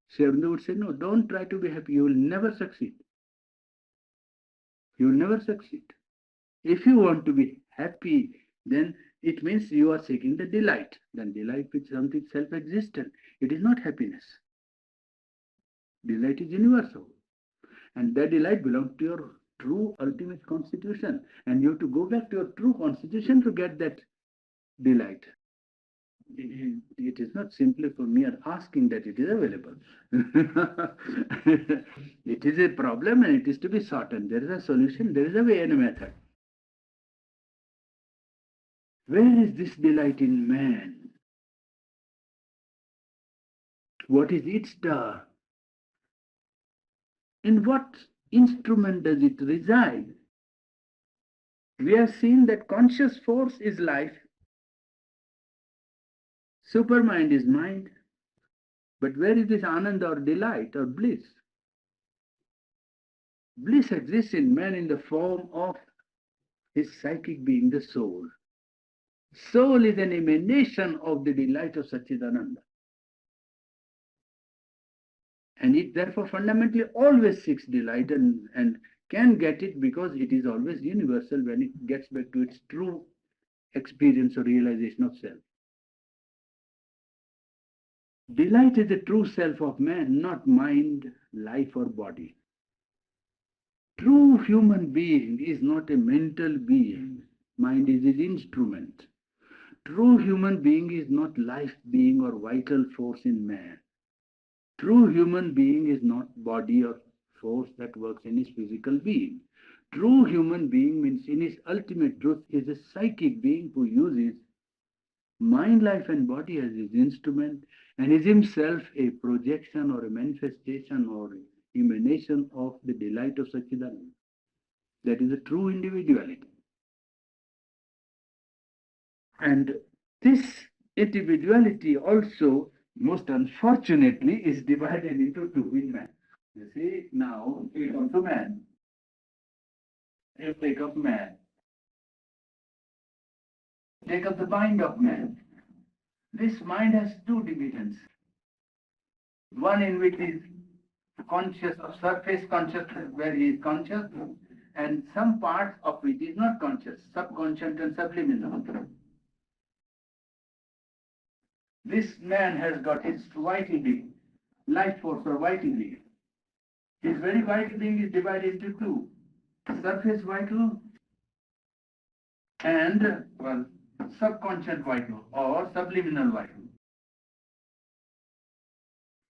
Sri Aurobindo would say, no, don't try to be happy. You will never succeed. You will never succeed. If you want to be happy, then it means you are seeking the delight. Then delight is something self-existent. It is not happiness. Delight is universal. And that delight belongs to your true ultimate constitution. And you have to go back to your true constitution to get that delight. It is not simply for mere asking that it is available. It is a problem and it is to be sought, and there is a solution, there is a way and a method. Where is this delight in man? What is its star? In what instrument does it reside? We have seen that conscious force is life, supermind is mind, but where is this ananda or delight or bliss? Bliss exists in man in the form of his psychic being, the soul. Soul is an emanation of the delight of Satchidananda. And it therefore fundamentally always seeks delight and can get it because it is always universal when it gets back to its true experience or realization of self. Delight is the true self of man, not mind, life, or body. True human being is not a mental being. Mind is his instrument. True human being is not life being or vital force in man. True human being is not body or force that works in his physical being. True human being means in his ultimate truth is a psychic being who uses mind, life and body as his instrument and is himself a projection or a manifestation or emanation of the delight of Satchidananda. That is a true individuality. And this individuality also, most unfortunately, is divided into two in man. You see, now we come to man. You take up man. Take up the mind of man. This mind has two divisions. One in which is conscious of surface consciousness, where he is conscious, and some parts of which is not conscious, subconscious and subliminal. This man has got his vital being, life force or vital being. His very vital being is divided into two, surface vital and, subconscious vital or subliminal vital.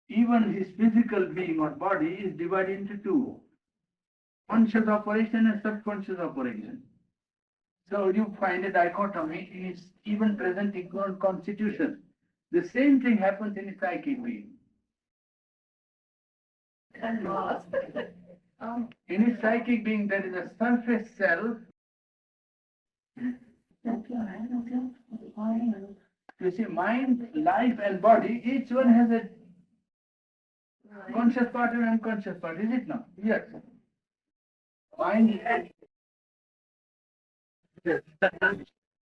Even his physical being or body is divided into two, conscious operation and subconscious operation. So you find a dichotomy in his even present ignorant constitution. The same thing happens in his psychic being. In his psychic being, there is a surface self. You see, mind, life, and body, each one has a conscious part and unconscious part, is it not? Yes. Mind.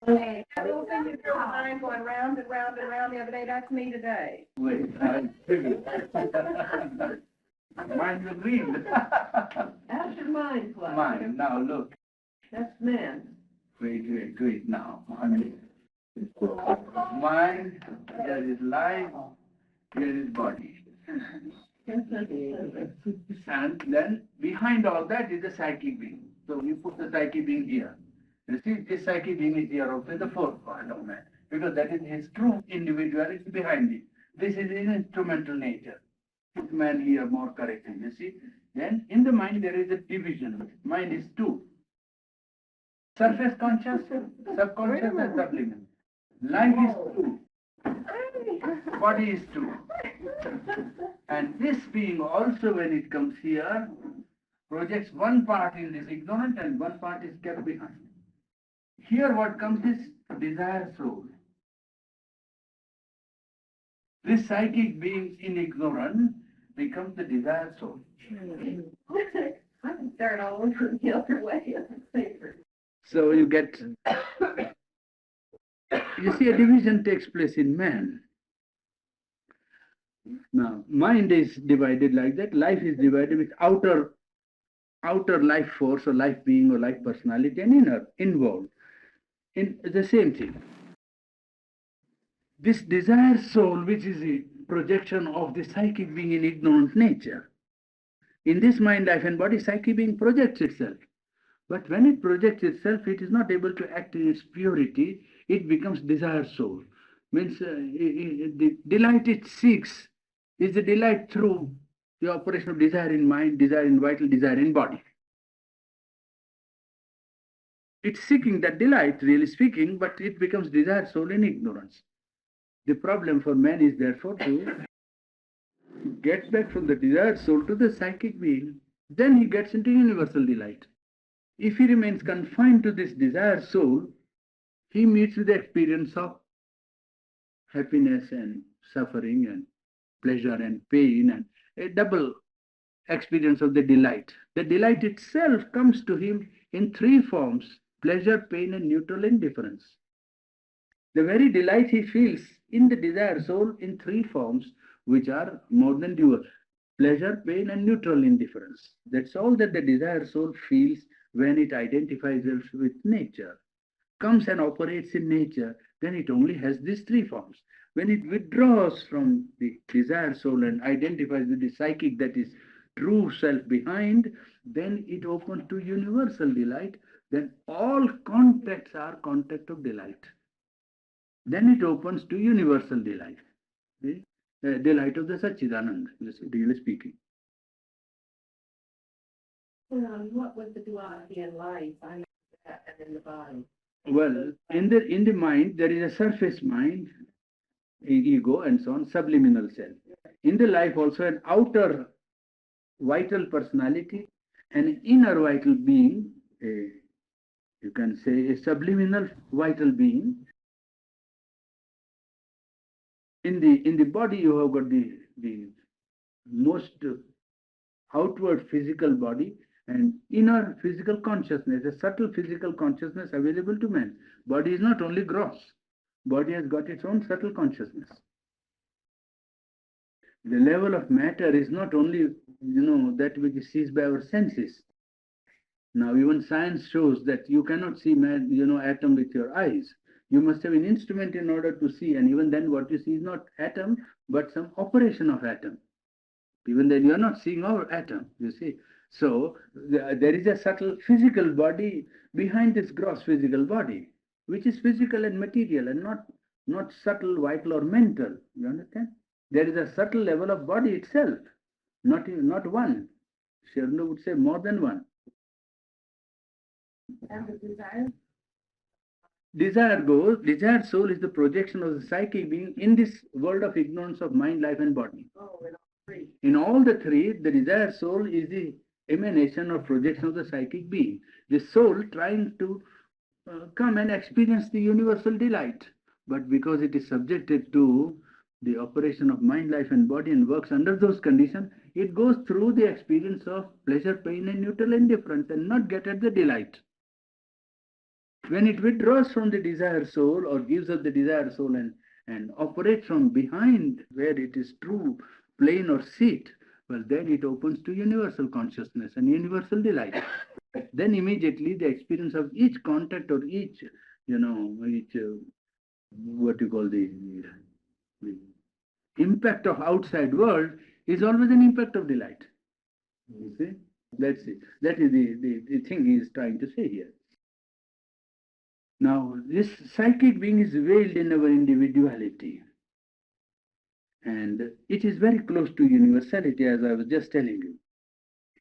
Hey, that little thing in your mind going round and round and round the other day, that's me today. Wait, mind will read. That's your mind, Clyde. Mind. Now look. That's man. Wait now. Mind, there is life, there is body. And then behind all that is the psychic being. So you put the psychic being here. You see, this psychic being is here also in the fourth part of man, because that is his true individuality behind it. This is his instrumental nature. Put man here more correctly, you see. Then in the mind there is a division. Mind is two. Surface conscious, subconscious and subliminal. Life is two. Body is two. And this being also when it comes here, projects one part in this ignorant and one part is kept behind. Here what comes is desire soul. This psychic being in ignorance becomes the desire soul. I can start all over the other way. So you get, you see, a division takes place in man. Now, mind is divided like that. Life is divided with outer life force or life being or life personality and inner, involved in the same thing. This desire soul, which is a projection of the psychic being in ignorant nature. In this mind, life and body, psychic being projects itself. But when it projects itself, it is not able to act in its purity. It becomes desire soul. Means the delight it seeks is the delight through the operation of desire in mind, desire in vital, desire in body. It's seeking that delight, really speaking, but it becomes desire soul in ignorance. The problem for man is therefore to get back from the desire soul to the psychic being. Then he gets into universal delight. If he remains confined to this desire soul, he meets with the experience of happiness and suffering and pleasure and pain and a double experience of the delight. The delight itself comes to him in three forms: pleasure, pain, and neutral indifference. The very delight he feels in the desire soul in three forms, which are more than dual: pleasure, pain, and neutral indifference. That's all that the desire soul feels when it identifies itself with nature, comes and operates in nature. Then it only has these three forms. When it withdraws from the desire soul and identifies with the psychic that is true self behind, then it opens to universal delight. Then all contacts are contact of delight. Then it opens to universal delight, the delight of the Satchidanand, really speaking. What was the duality in life? I know that, and in the body. Well, in the mind, there is a surface mind, ego, and so on, subliminal self. In the life, also an outer vital personality, an inner vital being, you can say a subliminal vital being. In the body, you have got the most outward physical body and inner physical consciousness, a subtle physical consciousness available to man. Body is not only gross. Body has got its own subtle consciousness. The level of matter is not only, that which is seized by our senses. Now, even science shows that you cannot see, atom with your eyes. You must have an instrument in order to see, and even then what you see is not atom, but some operation of atom. Even then you are not seeing our atom, you see. So there is a subtle physical body behind this gross physical body, which is physical and material and not subtle, vital or mental. You understand? There is a subtle level of body itself, not one. Sherno would say more than one. And the desire? Desire soul is the projection of the psychic being in this world of ignorance of mind, life and body. Oh, in all three. In all the three, the desire soul is the emanation or projection of the psychic being. The soul trying to come and experience the universal delight. But because it is subjected to the operation of mind, life and body and works under those conditions, it goes through the experience of pleasure, pain and neutral indifference and not get at the delight. When it withdraws from the desire soul or gives up the desire soul and operates from behind where it is true, plain or seat, well, then it opens to universal consciousness and universal delight. Then immediately the experience of each contact or each what you call the impact of outside world is always an impact of delight. You see? That's it. That is the thing he is trying to say here. Now, this psychic being is veiled in our individuality. And it is very close to universality, as I was just telling you.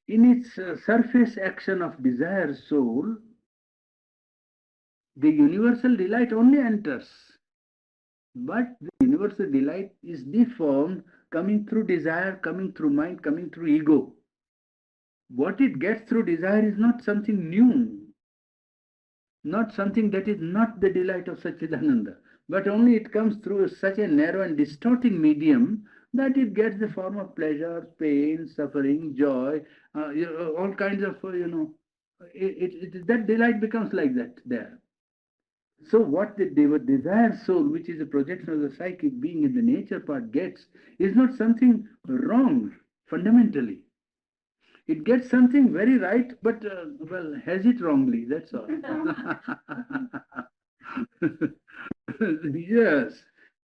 In its surface action of desire soul, the universal delight only enters. But the universal delight is deformed, coming through desire, coming through mind, coming through ego. What it gets through desire is not something new, not something that is not the delight of Satchidananda, but only it comes through such a narrow and distorting medium that it gets the form of pleasure, pain, suffering, joy, all kinds of, that delight becomes like that there. So what the desire soul, which is a projection of the psychic being in the nature part, gets is not something wrong fundamentally. It gets something very right, but well, has it wrongly, that's all. Yes,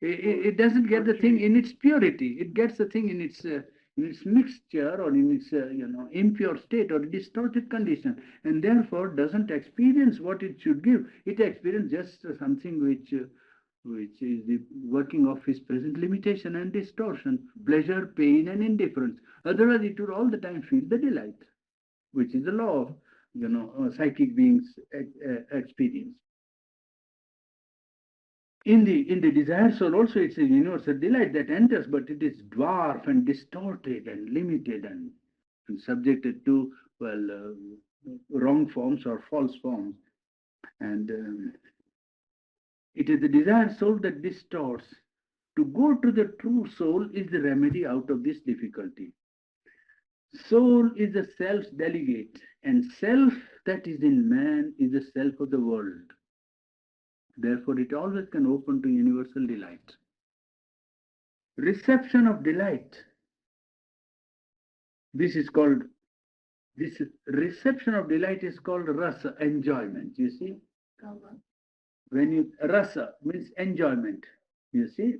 it doesn't get the thing in its purity. It gets the thing in its mixture or in its impure state or distorted condition, and therefore doesn't experience what it should give. It experiences just something which is the working of his present limitation and distortion, pleasure, pain, and indifference. Otherwise, it would all the time feel the delight, which is the law of psychic beings' experience. In the desire soul also, it's a universal delight that enters, but it is dwarfed and distorted and limited and subjected to, well, wrong forms or false forms. And it is the desire soul that distorts. To go to the true soul is the remedy out of this difficulty. Soul is the self's delegate, and self that is in man is the self of the world. Therefore, it always can open to universal delight. Reception of delight. This reception of delight is called rasa, enjoyment. You see, when you rasa means enjoyment. You see,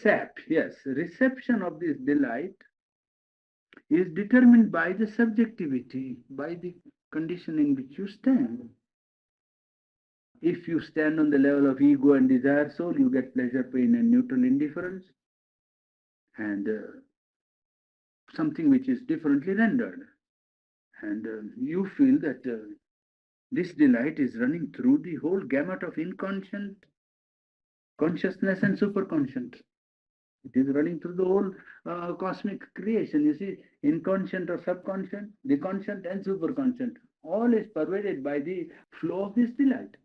sap. Yes, reception of this delight is determined by the subjectivity, by the condition in which you stand. If you stand on the level of ego and desire soul, you get pleasure, pain, and neutral indifference, and something which is differently rendered. And you feel that this delight is running through the whole gamut of inconscient, consciousness, and superconscient. It is running through the whole cosmic creation. You see, inconscient or subconscient, the conscient and superconscient, all is pervaded by the flow of this delight.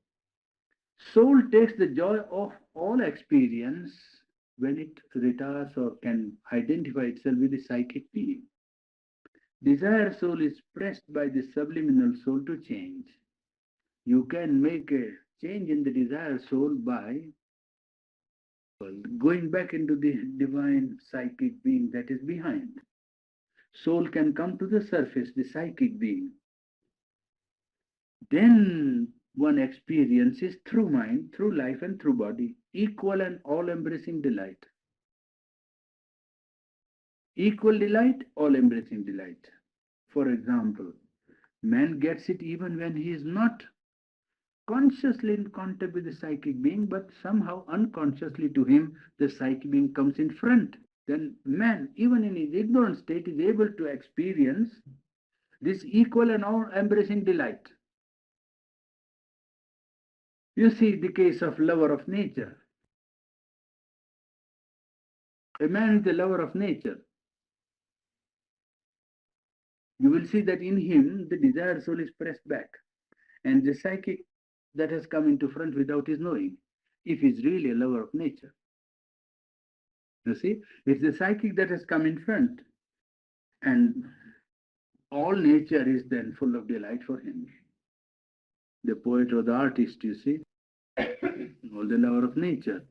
Soul takes the joy of all experience when it retires or can identify itself with the psychic being. Desire soul is pressed by the subliminal soul to change. You can make a change in the desire soul by going back into the divine psychic being that is behind. Soul can come to the surface, the psychic being. Then one experiences through mind, through life, and through body, equal and all-embracing delight. Equal delight, all-embracing delight. For example, man gets it even when he is not consciously in contact with the psychic being, but somehow unconsciously to him, the psychic being comes in front. Then man, even in his ignorant state, is able to experience this equal and all-embracing delight. You see the case of lover of nature. A man is a lover of nature. You will see that in him, the desire soul is pressed back. And the psychic that has come into front without his knowing, if he's really a lover of nature. You see, it's the psychic that has come in front. And all nature is then full of delight for him. The poet or the artist, you see, or the lover of nature.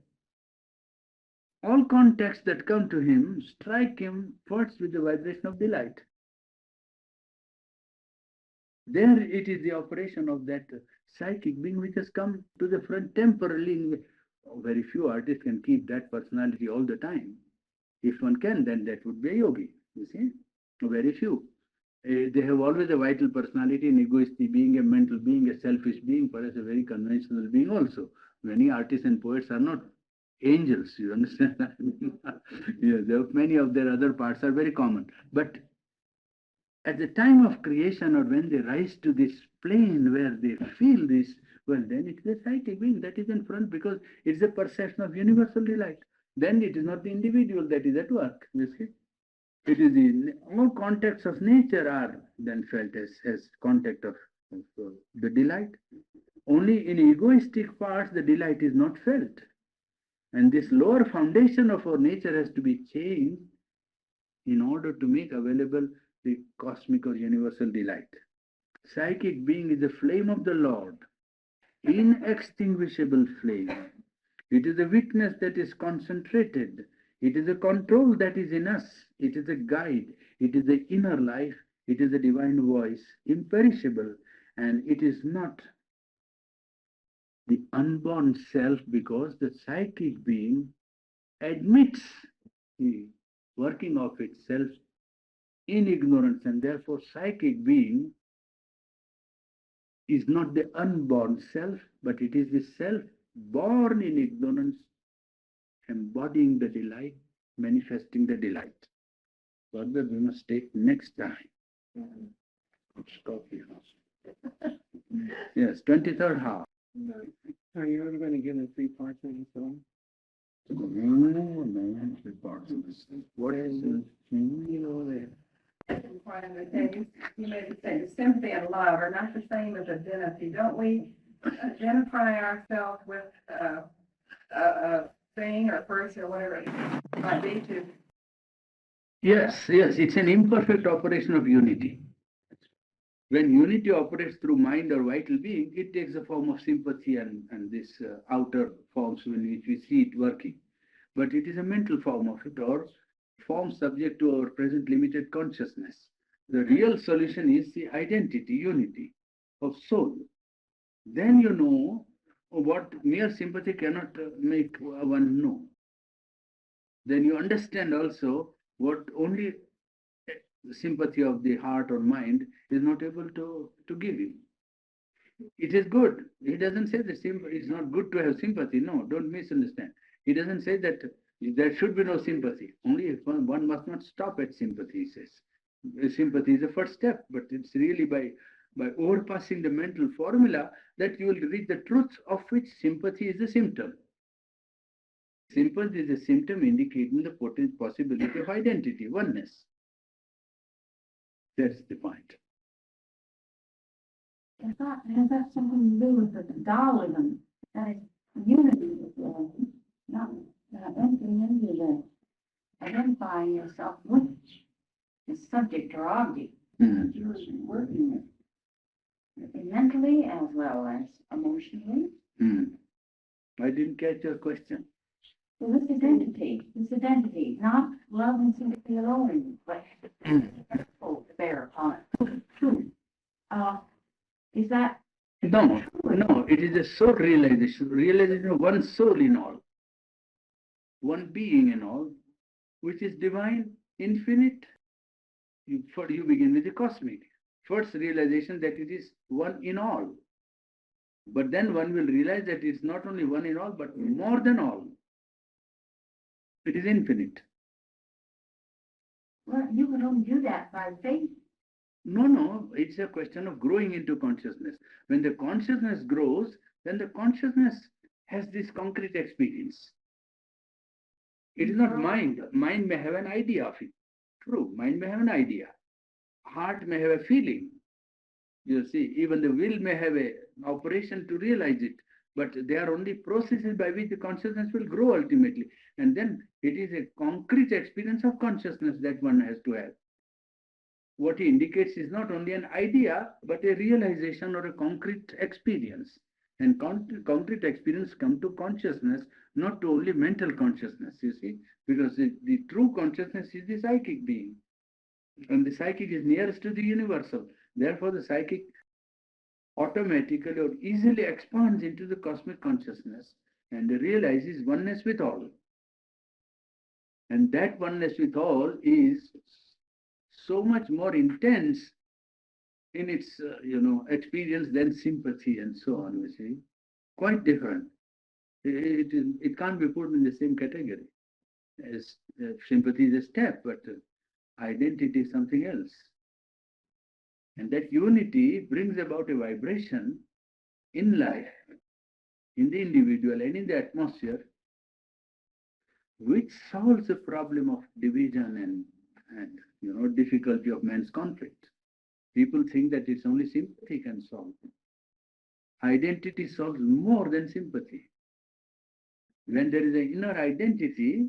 All contacts that come to him strike him first with the vibration of delight. There it is the operation of that psychic being which has come to the front temporarily. Very few artists can keep that personality all the time. If one can, then that would be a yogi, you see, very few. They have always a vital personality, an egoistic being, a mental being, a selfish being, perhaps a very conventional being also. Many artists and poets are not angels, you understand? Yes, many of their other parts are very common. But at the time of creation or when they rise to this plane where they feel this, well, then it is a psychic being that is in front because it's a perception of universal delight. Then it is not the individual that is at work, you see. It is all contacts of nature are then felt as contact of the delight. Only in egoistic parts the delight is not felt. And this lower foundation of our nature has to be changed in order to make available the cosmic or universal delight. Psychic being is the flame of the Lord, inextinguishable flame. It is a witness that is concentrated. It is a control that is in us. It is a guide. It is the inner life. It is a divine voice, imperishable. And it is not the unborn self because the psychic being admits the working of itself in ignorance, and therefore psychic being is not the unborn self, but it is the self born in ignorance, embodying the delight, manifesting the delight. Further, we must take next time. Stop here. Yes, 23rd half. Are you ever going to give the 3 parts of the film? No, 3 parts. What is it? You know that. You maybe say sympathy and love are not the same as identity. Don't we identify ourselves with a thing or person or whatever it might be to? Yes, it's an imperfect operation of unity. When unity operates through mind or vital being, it takes the form of sympathy and this outer forms in which we see it working. But it is a mental form of it or form subject to our present limited consciousness. The real solution is the identity, unity of soul. Then you know what mere sympathy cannot make one know. Then you understand also what only sympathy of the heart or mind is not able to give you. It is good. He doesn't say that it's not good to have sympathy. No, don't misunderstand. He doesn't say that there should be no sympathy. Only if one must not stop at sympathy, he says. Sympathy is the first step, but it's really by overpassing the mental formula that you will reach the truth of which sympathy is a symptom. Sympathy is a symptom indicating the possibility of identity, oneness. That's the point. Has that something to do with the Taoism? That is unity with not entering into the identifying yourself with the subject or object that you're working with, mentally as well as emotionally. I didn't catch your question. So this identity, not love and sympathy alone, but to bear upon it. Is that? No, it is a soul realization of one soul in all, one being in all, which is divine, infinite. You begin with the cosmic. First realization that it is one in all. But then one will realize that it's not only one in all, but more than all. It is infinite. Well, you can only do that by faith. No, it's a question of growing into consciousness. When the consciousness grows, then the consciousness has this concrete experience. It is not mind. Mind may have an idea of it. True, mind may have an idea. Heart may have a feeling. You see, even the will may have an operation to realize it. But they are only processes by which the consciousness will grow ultimately. And then it is a concrete experience of consciousness that one has to have. What he indicates is not only an idea, but a realization or a concrete experience. And concrete experience come to consciousness, not to only mental consciousness, you see, because the true consciousness is the psychic being. And the psychic is nearest to the universal. Therefore, the psychic automatically or easily expands into the cosmic consciousness and realizes oneness with all. And that oneness with all is so much more intense in its, experience than sympathy and so on, you see. Quite different. It can't be put in the same category as sympathy is a step, but identity is something else. And that unity brings about a vibration in life, in the individual and in the atmosphere, which solves the problem of division and difficulty of man's conflict. People think that it's only sympathy can solve. Identity solves more than sympathy. When there is an inner identity,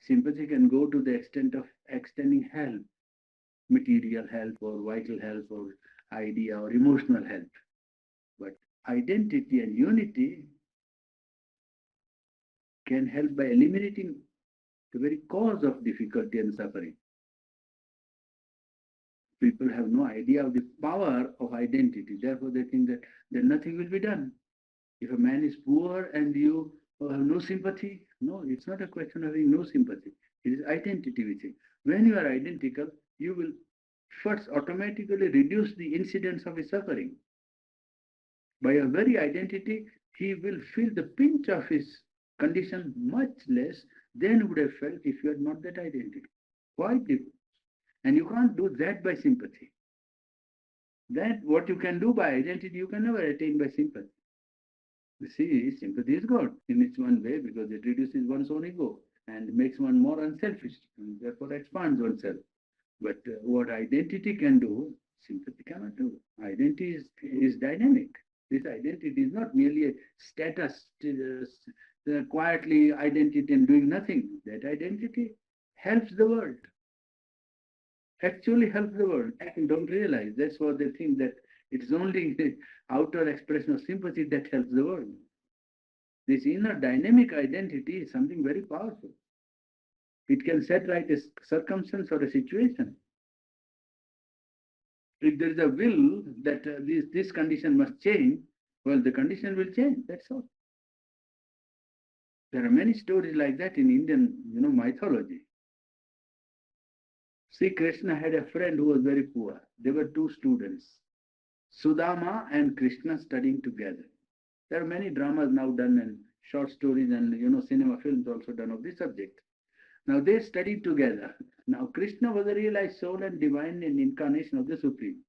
sympathy can go to the extent of extending help, material help or vital help or idea or emotional help. But identity and unity can help by eliminating the very cause of difficulty and suffering. People have no idea of the power of identity. Therefore, they think that nothing will be done. If a man is poor and you have no sympathy, no, it's not a question of having no sympathy. It is identity with him. When you are identical, you will first automatically reduce the incidence of his suffering. By your very identity, he will feel the pinch of his condition much less than he would have felt if you had not that identity. Quite different. And you can't do that by sympathy. That what you can do by identity, you can never attain by sympathy. You see, sympathy is good in its one way because it reduces one's own ego and makes one more unselfish and therefore expands oneself. But what identity can do, sympathy cannot do. Identity is dynamic. This identity is not merely a status, quietly identity and doing nothing. That identity helps the world. Actually helps the world and don't realize. That's what they think, that it's only the outer expression of sympathy that helps the world. This inner dynamic identity is something very powerful. It can set right a circumstance or a situation. If there is a will that this condition must change, well, the condition will change. That's all. There are many stories like that in Indian, mythology. See, Krishna had a friend who was very poor. There were two students, Sudama and Krishna, studying together. There are many dramas now done and short stories and cinema films also done of this subject. Now they studied together. Now Krishna was a realized soul and divine and incarnation of the Supreme.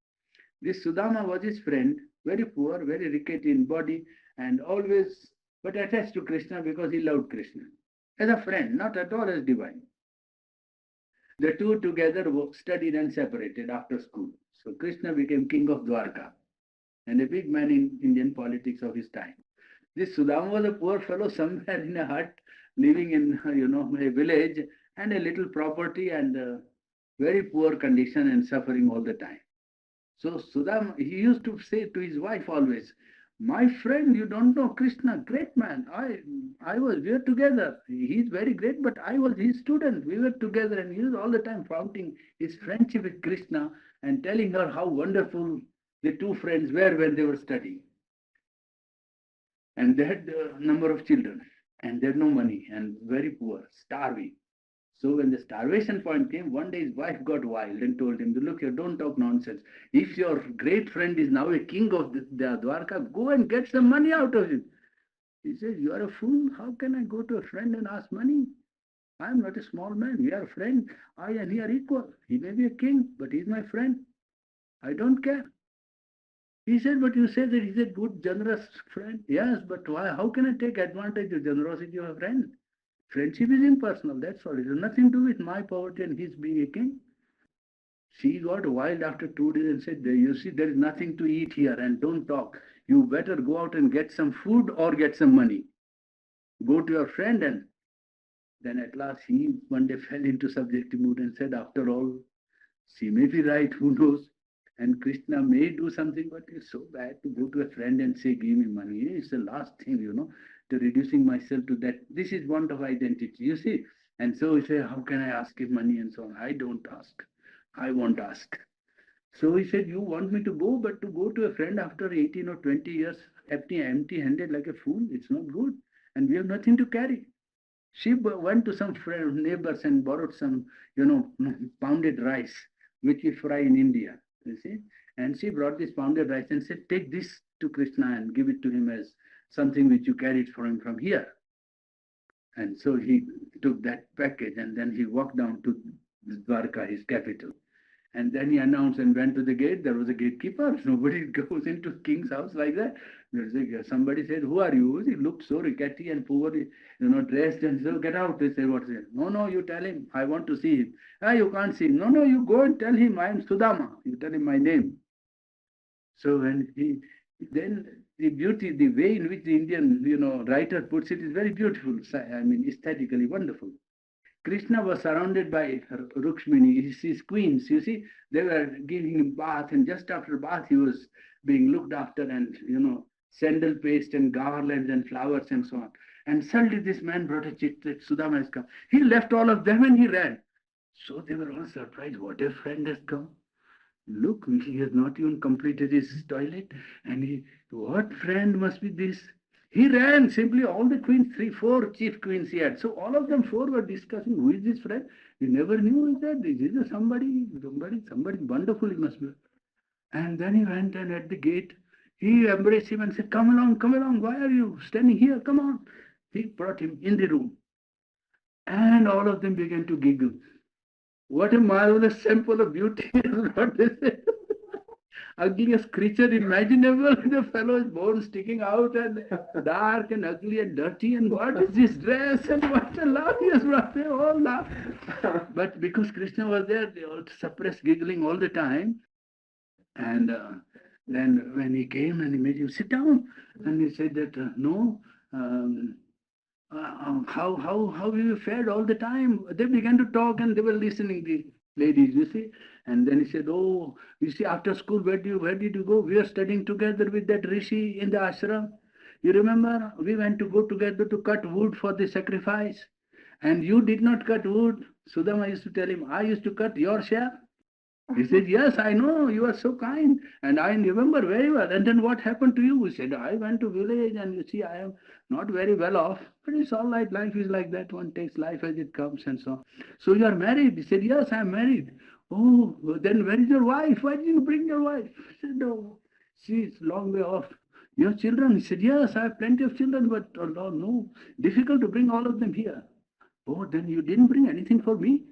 This Sudama was his friend, very poor, very rickety in body, and always but attached to Krishna because he loved Krishna. As a friend, not at all as divine. The two together studied and separated after school. So Krishna became king of Dwarka and a big man in Indian politics of his time. This Sudama was a poor fellow somewhere in a hut, living in a village and a little property and very poor condition and suffering all the time. So Sudama, he used to say to his wife always, "My friend, you don't know Krishna, great man. we were together. He's very great, but I was his student. We were together," and he was all the time flaunting his friendship with Krishna and telling her how wonderful the two friends were when they were studying. And they had a number of children, and they had no money and very poor, starving. So when the starvation point came, one day his wife got wild and told him, "Look here, don't talk nonsense. If your great friend is now a king of the Dwarka, go and get some money out of him." He says, "You are a fool. How can I go to a friend and ask money? I am not a small man. We are friends. I and he are equal. He may be a king, but he is my friend. I don't care." He said, "But you say that he's a good, generous friend." "Yes, but why? How can I take advantage of generosity of a friend? Friendship is impersonal, that's all. It has nothing to do with my poverty and his being a king." She got wild after 2 days and said, "You see, there is nothing to eat here and don't talk. You better go out and get some food or get some money. Go to your friend." And then at last he one day fell into subjective mood and said, "After all, she may be right, who knows? And Krishna may do something, but it's so bad to go to a friend and say, 'Give me money.' It's the last thing, to reducing myself to that. This is want of identity, you see." And so he said, "How can I ask him money?" and so on. "I don't ask. I won't ask." So he said, "You want me to go, but to go to a friend after 18 or 20 years, empty-handed like a fool, it's not good. And we have nothing to carry." She went to some neighbors and borrowed some, pounded rice. which we fry in India, you see. And she brought this pounded rice and said, take this to Krishna and give it to him as something which you carried for him from here. And so he took that package and then he walked down to Dwarka, his capital. And then he announced and went to the gate. There was a gatekeeper. Nobody goes into king's house like that. Somebody said, who are you? He looked so rickety and poor, dressed. And so, get out. They said, what's it? No, no, you tell him. I want to see him. Ah, you can't see him. No, no, you go and tell him I am Sudama. You tell him my name. So when then the beauty, the way in which the Indian, writer puts it is very beautiful. I mean, aesthetically wonderful. Krishna was surrounded by Rukshmini, his queens. You see, they were giving him bath, and just after bath, he was being looked after, and sandal paste and garlands and flowers and so on. And suddenly, this man brought a chit that Sudama has come. He left all of them and he ran. So they were all surprised. What a friend has come! Look, he has not even completed his toilet, and what friend must be this? He ran simply all the queens, 4 chief queens he had. So all of them 4 were discussing who is this friend. We never knew that this is somebody wonderful he must be. And then he went and at the gate, he embraced him and said, come along, why are you standing here? Come on. He brought him in the room. And all of them began to giggle. What a marvelous sample of beauty is what they say. Ugliest creature imaginable. The fellow is born sticking out and dark and ugly and dirty. And what is this dress? And what a laugh he has brought. They all laugh. But because Krishna was there, they all suppressed giggling all the time. And then when he came and he made him sit down, and he said that, no, how have you fared all the time? They began to talk and they were listening, the ladies, you see. And then he said, oh, you see, after school, where did you go? We are studying together with that rishi in the ashram. You remember? We went to go together to cut wood for the sacrifice. And you did not cut wood. Sudama used to tell him, I used to cut your share. He said, yes, I know, you are so kind. And I remember very well. And then what happened to you? He said, I went to village and you see, I am not very well off. But it's all right. Life is like that. One takes life as it comes and so on. So you are married? He said, yes, I am married. Oh, then where is your wife? Why didn't you bring your wife? He said, no, she is long way off. Your children? He said, yes, I have plenty of children, but oh, no, difficult to bring all of them here. Oh, then you didn't bring anything for me?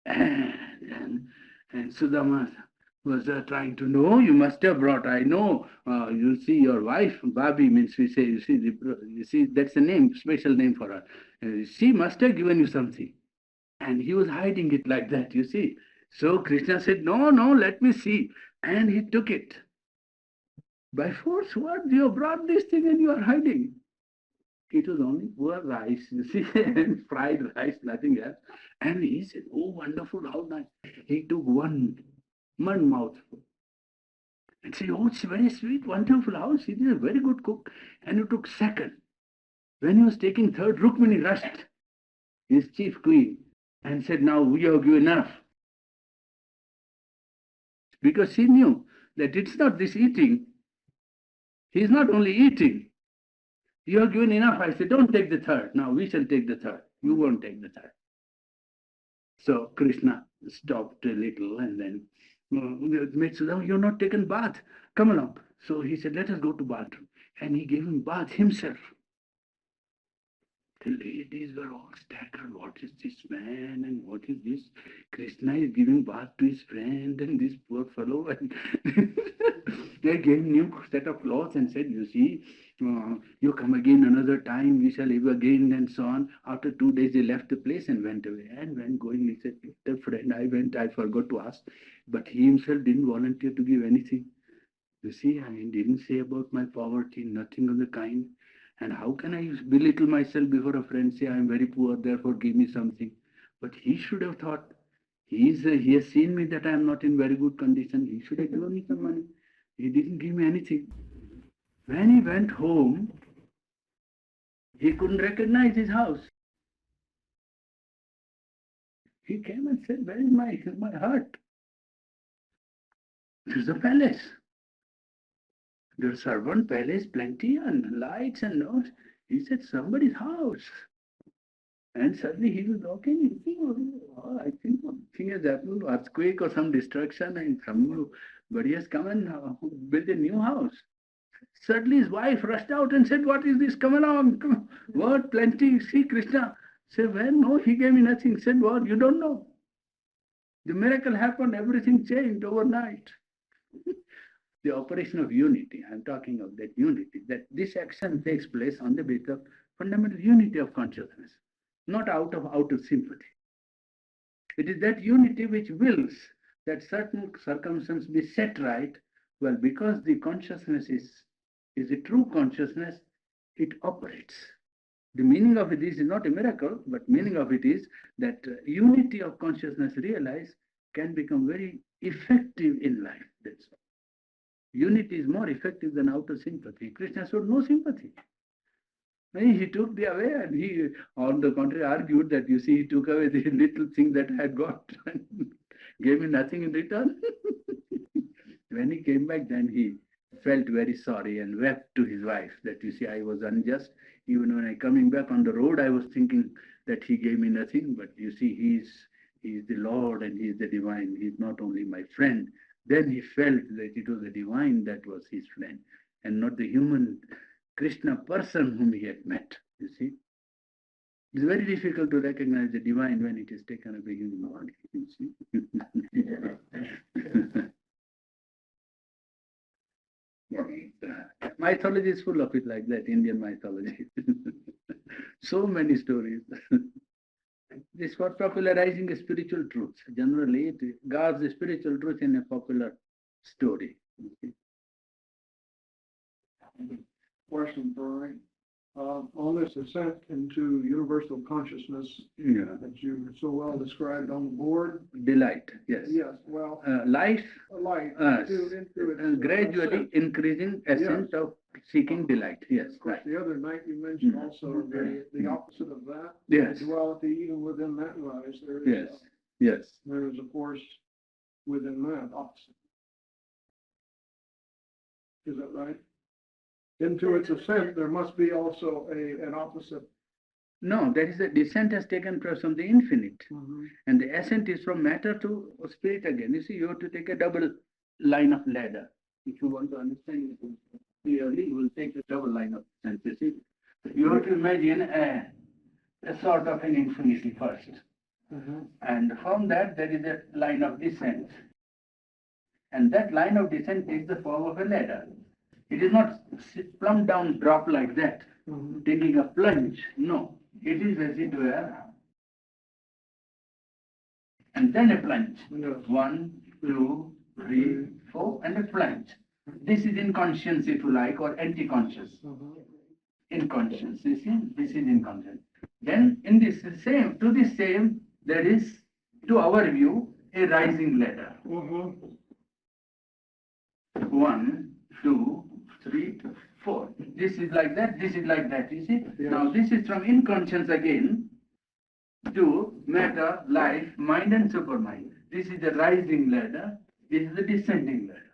And Sudama was trying to know, you must have brought, I know, you see your wife, Babi means we say, you see, that's a name, special name for her. She must have given you something. And he was hiding it like that, you see. So Krishna said, no, let me see. And he took it. By force, what? You have brought this thing and you are hiding. It was only poor rice, you see, and fried rice, nothing else. And he said, oh, wonderful, how nice. He took one mouthful and said, oh, it's very sweet, wonderful, how she is a very good cook. And he took second. When he was taking third, Rukmini rushed, his chief queen, and said, now we have given enough. Because she knew that it's not this eating. He is not only eating. You have given enough. I said, don't take the third. Now we shall take the third. You won't take the third. So Krishna stopped a little and then made Sudama, you're not taken bath. Come along. So he said, let us go to bathroom. And he gave him bath himself. The ladies were all staggered. What is this man and what is this? Krishna is giving bath to his friend and this poor fellow. And they gave him new set of clothes and said, you see, you come again another time, we shall live again and so on. After 2 days, they left the place and went away. And when going, he said, the friend, I forgot to ask. But he himself didn't volunteer to give anything. You see, I didn't say about my poverty, nothing of the kind. And how can I belittle myself before a friend, say I am very poor, therefore give me something. But he should have thought, he has seen me that I am not in very good condition. He should have given me some money. He didn't give me anything. When he went home, he couldn't recognize his house. He came and said, where is my hut? There's a palace. There's servant palace, plenty, and lights and notes. He said, somebody's house. And suddenly he was walking, he think, oh, I think something has happened, earthquake or some destruction, and somebody has come and built a new house. Suddenly his wife rushed out and said, what is this? Come along. Come. What? Plenty. See Krishna. Said, well, no, he gave me nothing. Said, what? You don't know. The miracle happened, everything changed overnight. The operation of unity, I'm talking of that unity, that this action takes place on the basis of fundamental unity of consciousness, not out of sympathy. It is that unity which wills that certain circumstances be set right. Well, because the consciousness is a true consciousness, it operates. The meaning of it is not a miracle, but meaning of it is that unity of consciousness realized can become very effective in life. That's all. Unity is more effective than outer sympathy. Krishna showed no sympathy. He took the away and he, on the contrary, argued that, you see, he took away the little thing that I had got and gave me nothing in return. When he came back, then he felt very sorry and wept to his wife that, you see, I was unjust. Even when I coming back on the road, I was thinking that he gave me nothing. But you see, he is the Lord and he is the divine. He is not only my friend. Then he felt that it was the divine that was his friend and not the human Krishna person whom he had met. You see, it's very difficult to recognize the divine when it is taken as a human body. You see. Mythology is full of it like that, Indian mythology. So many stories. This for popularizing the spiritual truths. Generally, it guards the spiritual truth in a popular story. Question, Purani. On this ascent into universal consciousness Yeah. that you so well described on the board. Delight, yes. Yes, well, Life light into its gradually ascent. increasing ascent of seeking delight. Yes, Of course, right. the other night you mentioned also the opposite of that. Yes. The duality, even within that rise, there Yes, is yes. there is a force within that opposite. Is that right? Into its ascent, there must be also an opposite. No, that is the descent has taken place from the infinite. Mhm. And the ascent is from matter to spirit again. You see, you have to take a double line of ladder. If you want to understand it clearly, you will take a double line of descent. You see, you have to imagine a sort of an infinity first. Mhm. And from that, there is a line of descent. And that line of descent takes the form of a ladder. It is not plumb down drop like that, Mhm. taking a plunge. No, it is as it were. And then a plunge. Yes. 1, 2, 3, 4, and a plunge. This is inconscious, if you like, or anti-conscious. Mhm. Inconscious, you see, this is inconscious. Then in this same, there is, to our view, a rising ladder. Mhm. 1, 2, 3, 4. This is like that, this is like that, you see. Yes. Now this is from inconscience again to matter, life, mind and supermind. This is the rising ladder, this is the descending ladder.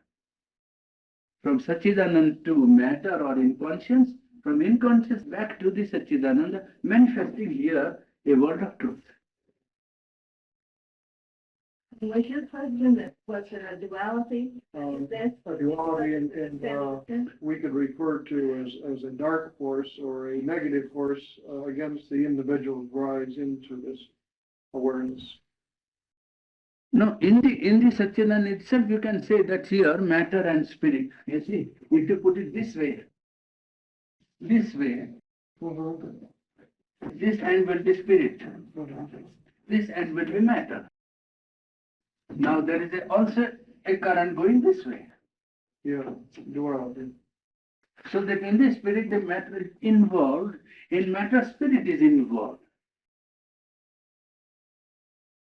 From Sachidanand to matter or inconscience, from inconscious back to the Sachidananda, manifesting here a world of truth. Was your question that was it a duality? This? A duality and we could refer to as a dark force or a negative force against the individual's rise into this awareness. No, in the Satchidananda itself, you can say that here matter and spirit. You see, if you put it this way, Mhm. this end will be spirit, Mhm. this end will be matter. Now there is also a current going this way. Yeah, duality. So that in the spirit, the matter is involved, in matter, spirit is involved.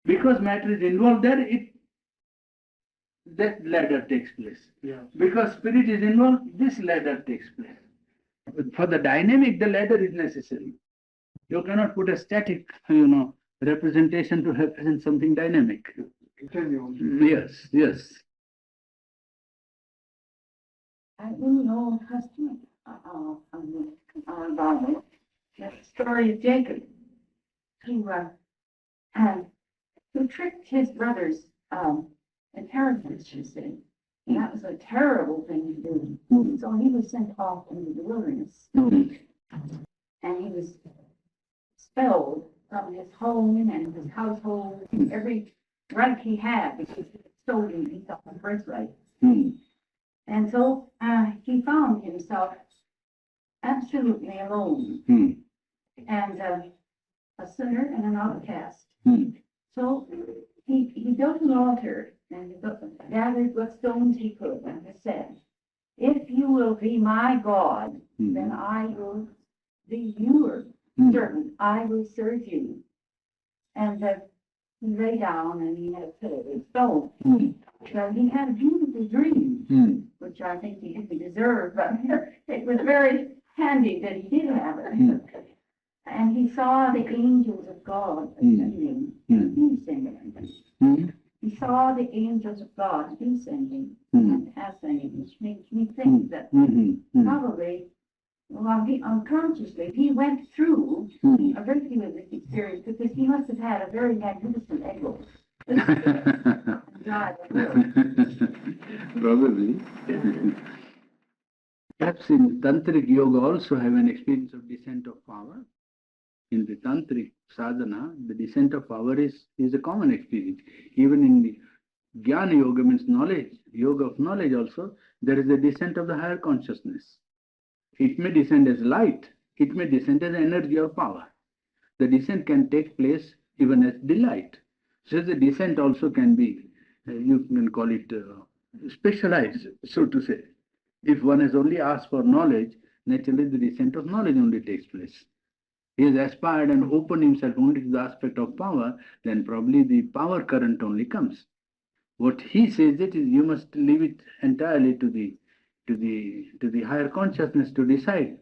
Because matter is involved there, that ladder takes place. Yeah. Because spirit is involved, this ladder takes place. For the dynamic, the ladder is necessary. You cannot put a static, representation to represent something dynamic. Continuum. Yes, yes. And in the Old Testament, Bible, the story of Jacob. who tricked his brother's inheritance, you see. And that was a terrible thing to do. So he was sent off into the wilderness. And he was expelled from his home and his household, every right he had, because he had stolen himself the birthright. And so he found himself absolutely alone and a sinner and an outcast. So he built an altar and he gathered what stones he could and he said, "If you will be my God, then I will be your servant. I will serve you." And he lay down and he had a pillow of stone. So he had a beautiful dream, which I think he didn't deserve, but it was very handy that he did have it. And he saw the angels of God ascending and descending. He saw the angels of God descending and ascending, which makes me think that probably, well, he unconsciously, he went through a very few of this experience because he must have had a very magnificent ego. God, Probably. Perhaps in Tantric Yoga also have an experience of descent of power. In the Tantric sadhana, the descent of power is a common experience. Even in the Jnana Yoga, means knowledge, yoga of knowledge also, there is a descent of the higher consciousness. It may descend as light, it may descend as energy or power. The descent can take place even as delight. So the descent also can be, you can call it specialized, so to say. If one has only asked for knowledge, naturally the descent of knowledge only takes place. He has aspired and opened himself only to the aspect of power, then probably the power current only comes. What he says that is you must leave it entirely to the higher consciousness to decide.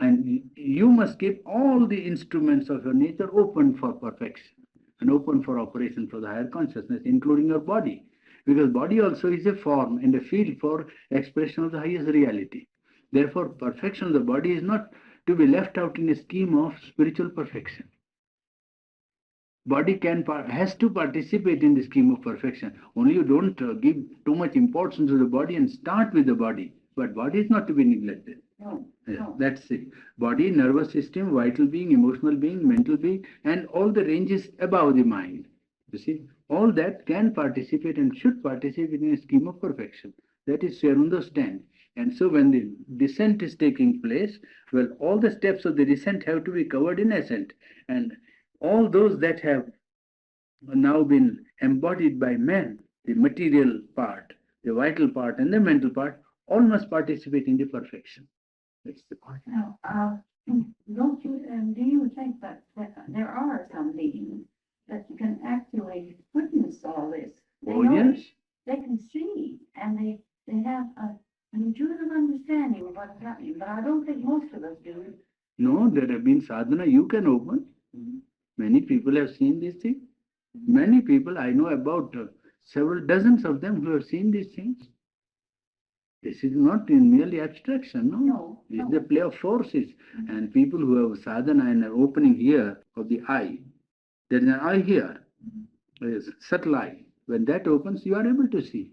And you must keep all the instruments of your nature open for perfection and open for operation for the higher consciousness, including your body. Because body also is a form and a field for expression of the highest reality. Therefore, perfection of the body is not to be left out in a scheme of spiritual perfection. Body has to participate in the scheme of perfection. Only you don't give too much importance to the body and start with the body. But body is not to be neglected. no, Yeah, no. that's it. Body, nervous system, vital being, emotional being, mental being, and all the ranges above the mind. You see, all that can participate and should participate in a scheme of perfection. That is Sherundo's stand. And so when the descent is taking place, well, all the steps of the descent have to be covered in ascent. And all those that have now been embodied by man, the material part, the vital part, and the mental part, all must participate in the perfection. That's the point. Now, don't you, do you think that there are some beings that can actually witness all this? They Oh, know, yes. they can see, and they have an intuitive understanding of what's happening, but I don't think most of us do. No, there have been sadhana you can open. Many people have seen these things. Many people, I know about several dozens of them who have seen these things. This is not in merely abstraction, no. No, This is no. the play of forces. And people who have sadhana and are opening here of the eye, there is an eye here, there is subtle eye. When that opens, you are able to see.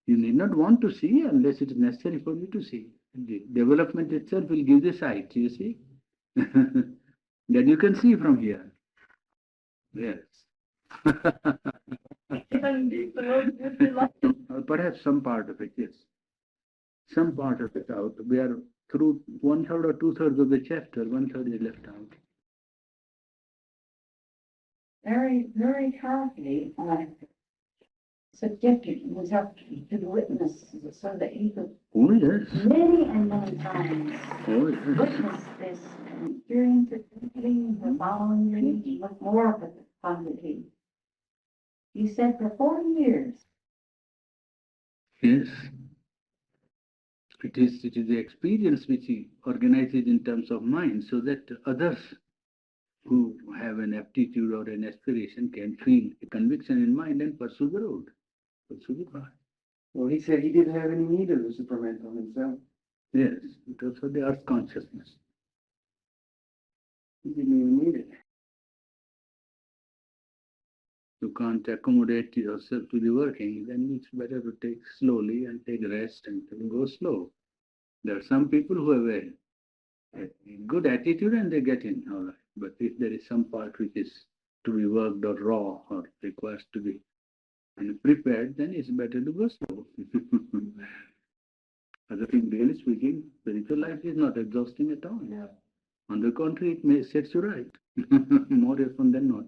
You need not want to see unless it is necessary for you to see. The development itself will give the sight, you see. Then you can see from here. Yes. Perhaps some part of it, yes. Some part of it out. We are through 1/3 or 2/3 of the chapter, 1/3 is left out. Very, very carefully subjected himself to the witness so that he could Oh, yes. many and many times Oh, yes. witness this and experience it deeply the following year with more of it abundantly. You said for 40 years. Yes. It is the experience which he organizes in terms of mind so that others who have an aptitude or an aspiration can feel a conviction in mind and pursue the road, pursue the path. Well, he said he didn't have any need of the supramental himself. Yes, it was for the earth consciousness. He didn't even need it. you can't accommodate yourself to the working, then it's better to take slowly and take rest and go slow. There are some people who have a good attitude and they get in, all right. But if there is some part which is to be worked or raw or requires to be prepared, then it's better to go slow. Other thing, really speaking, spiritual life is not exhausting at all. Yeah. On the contrary, it may set you right more often than not.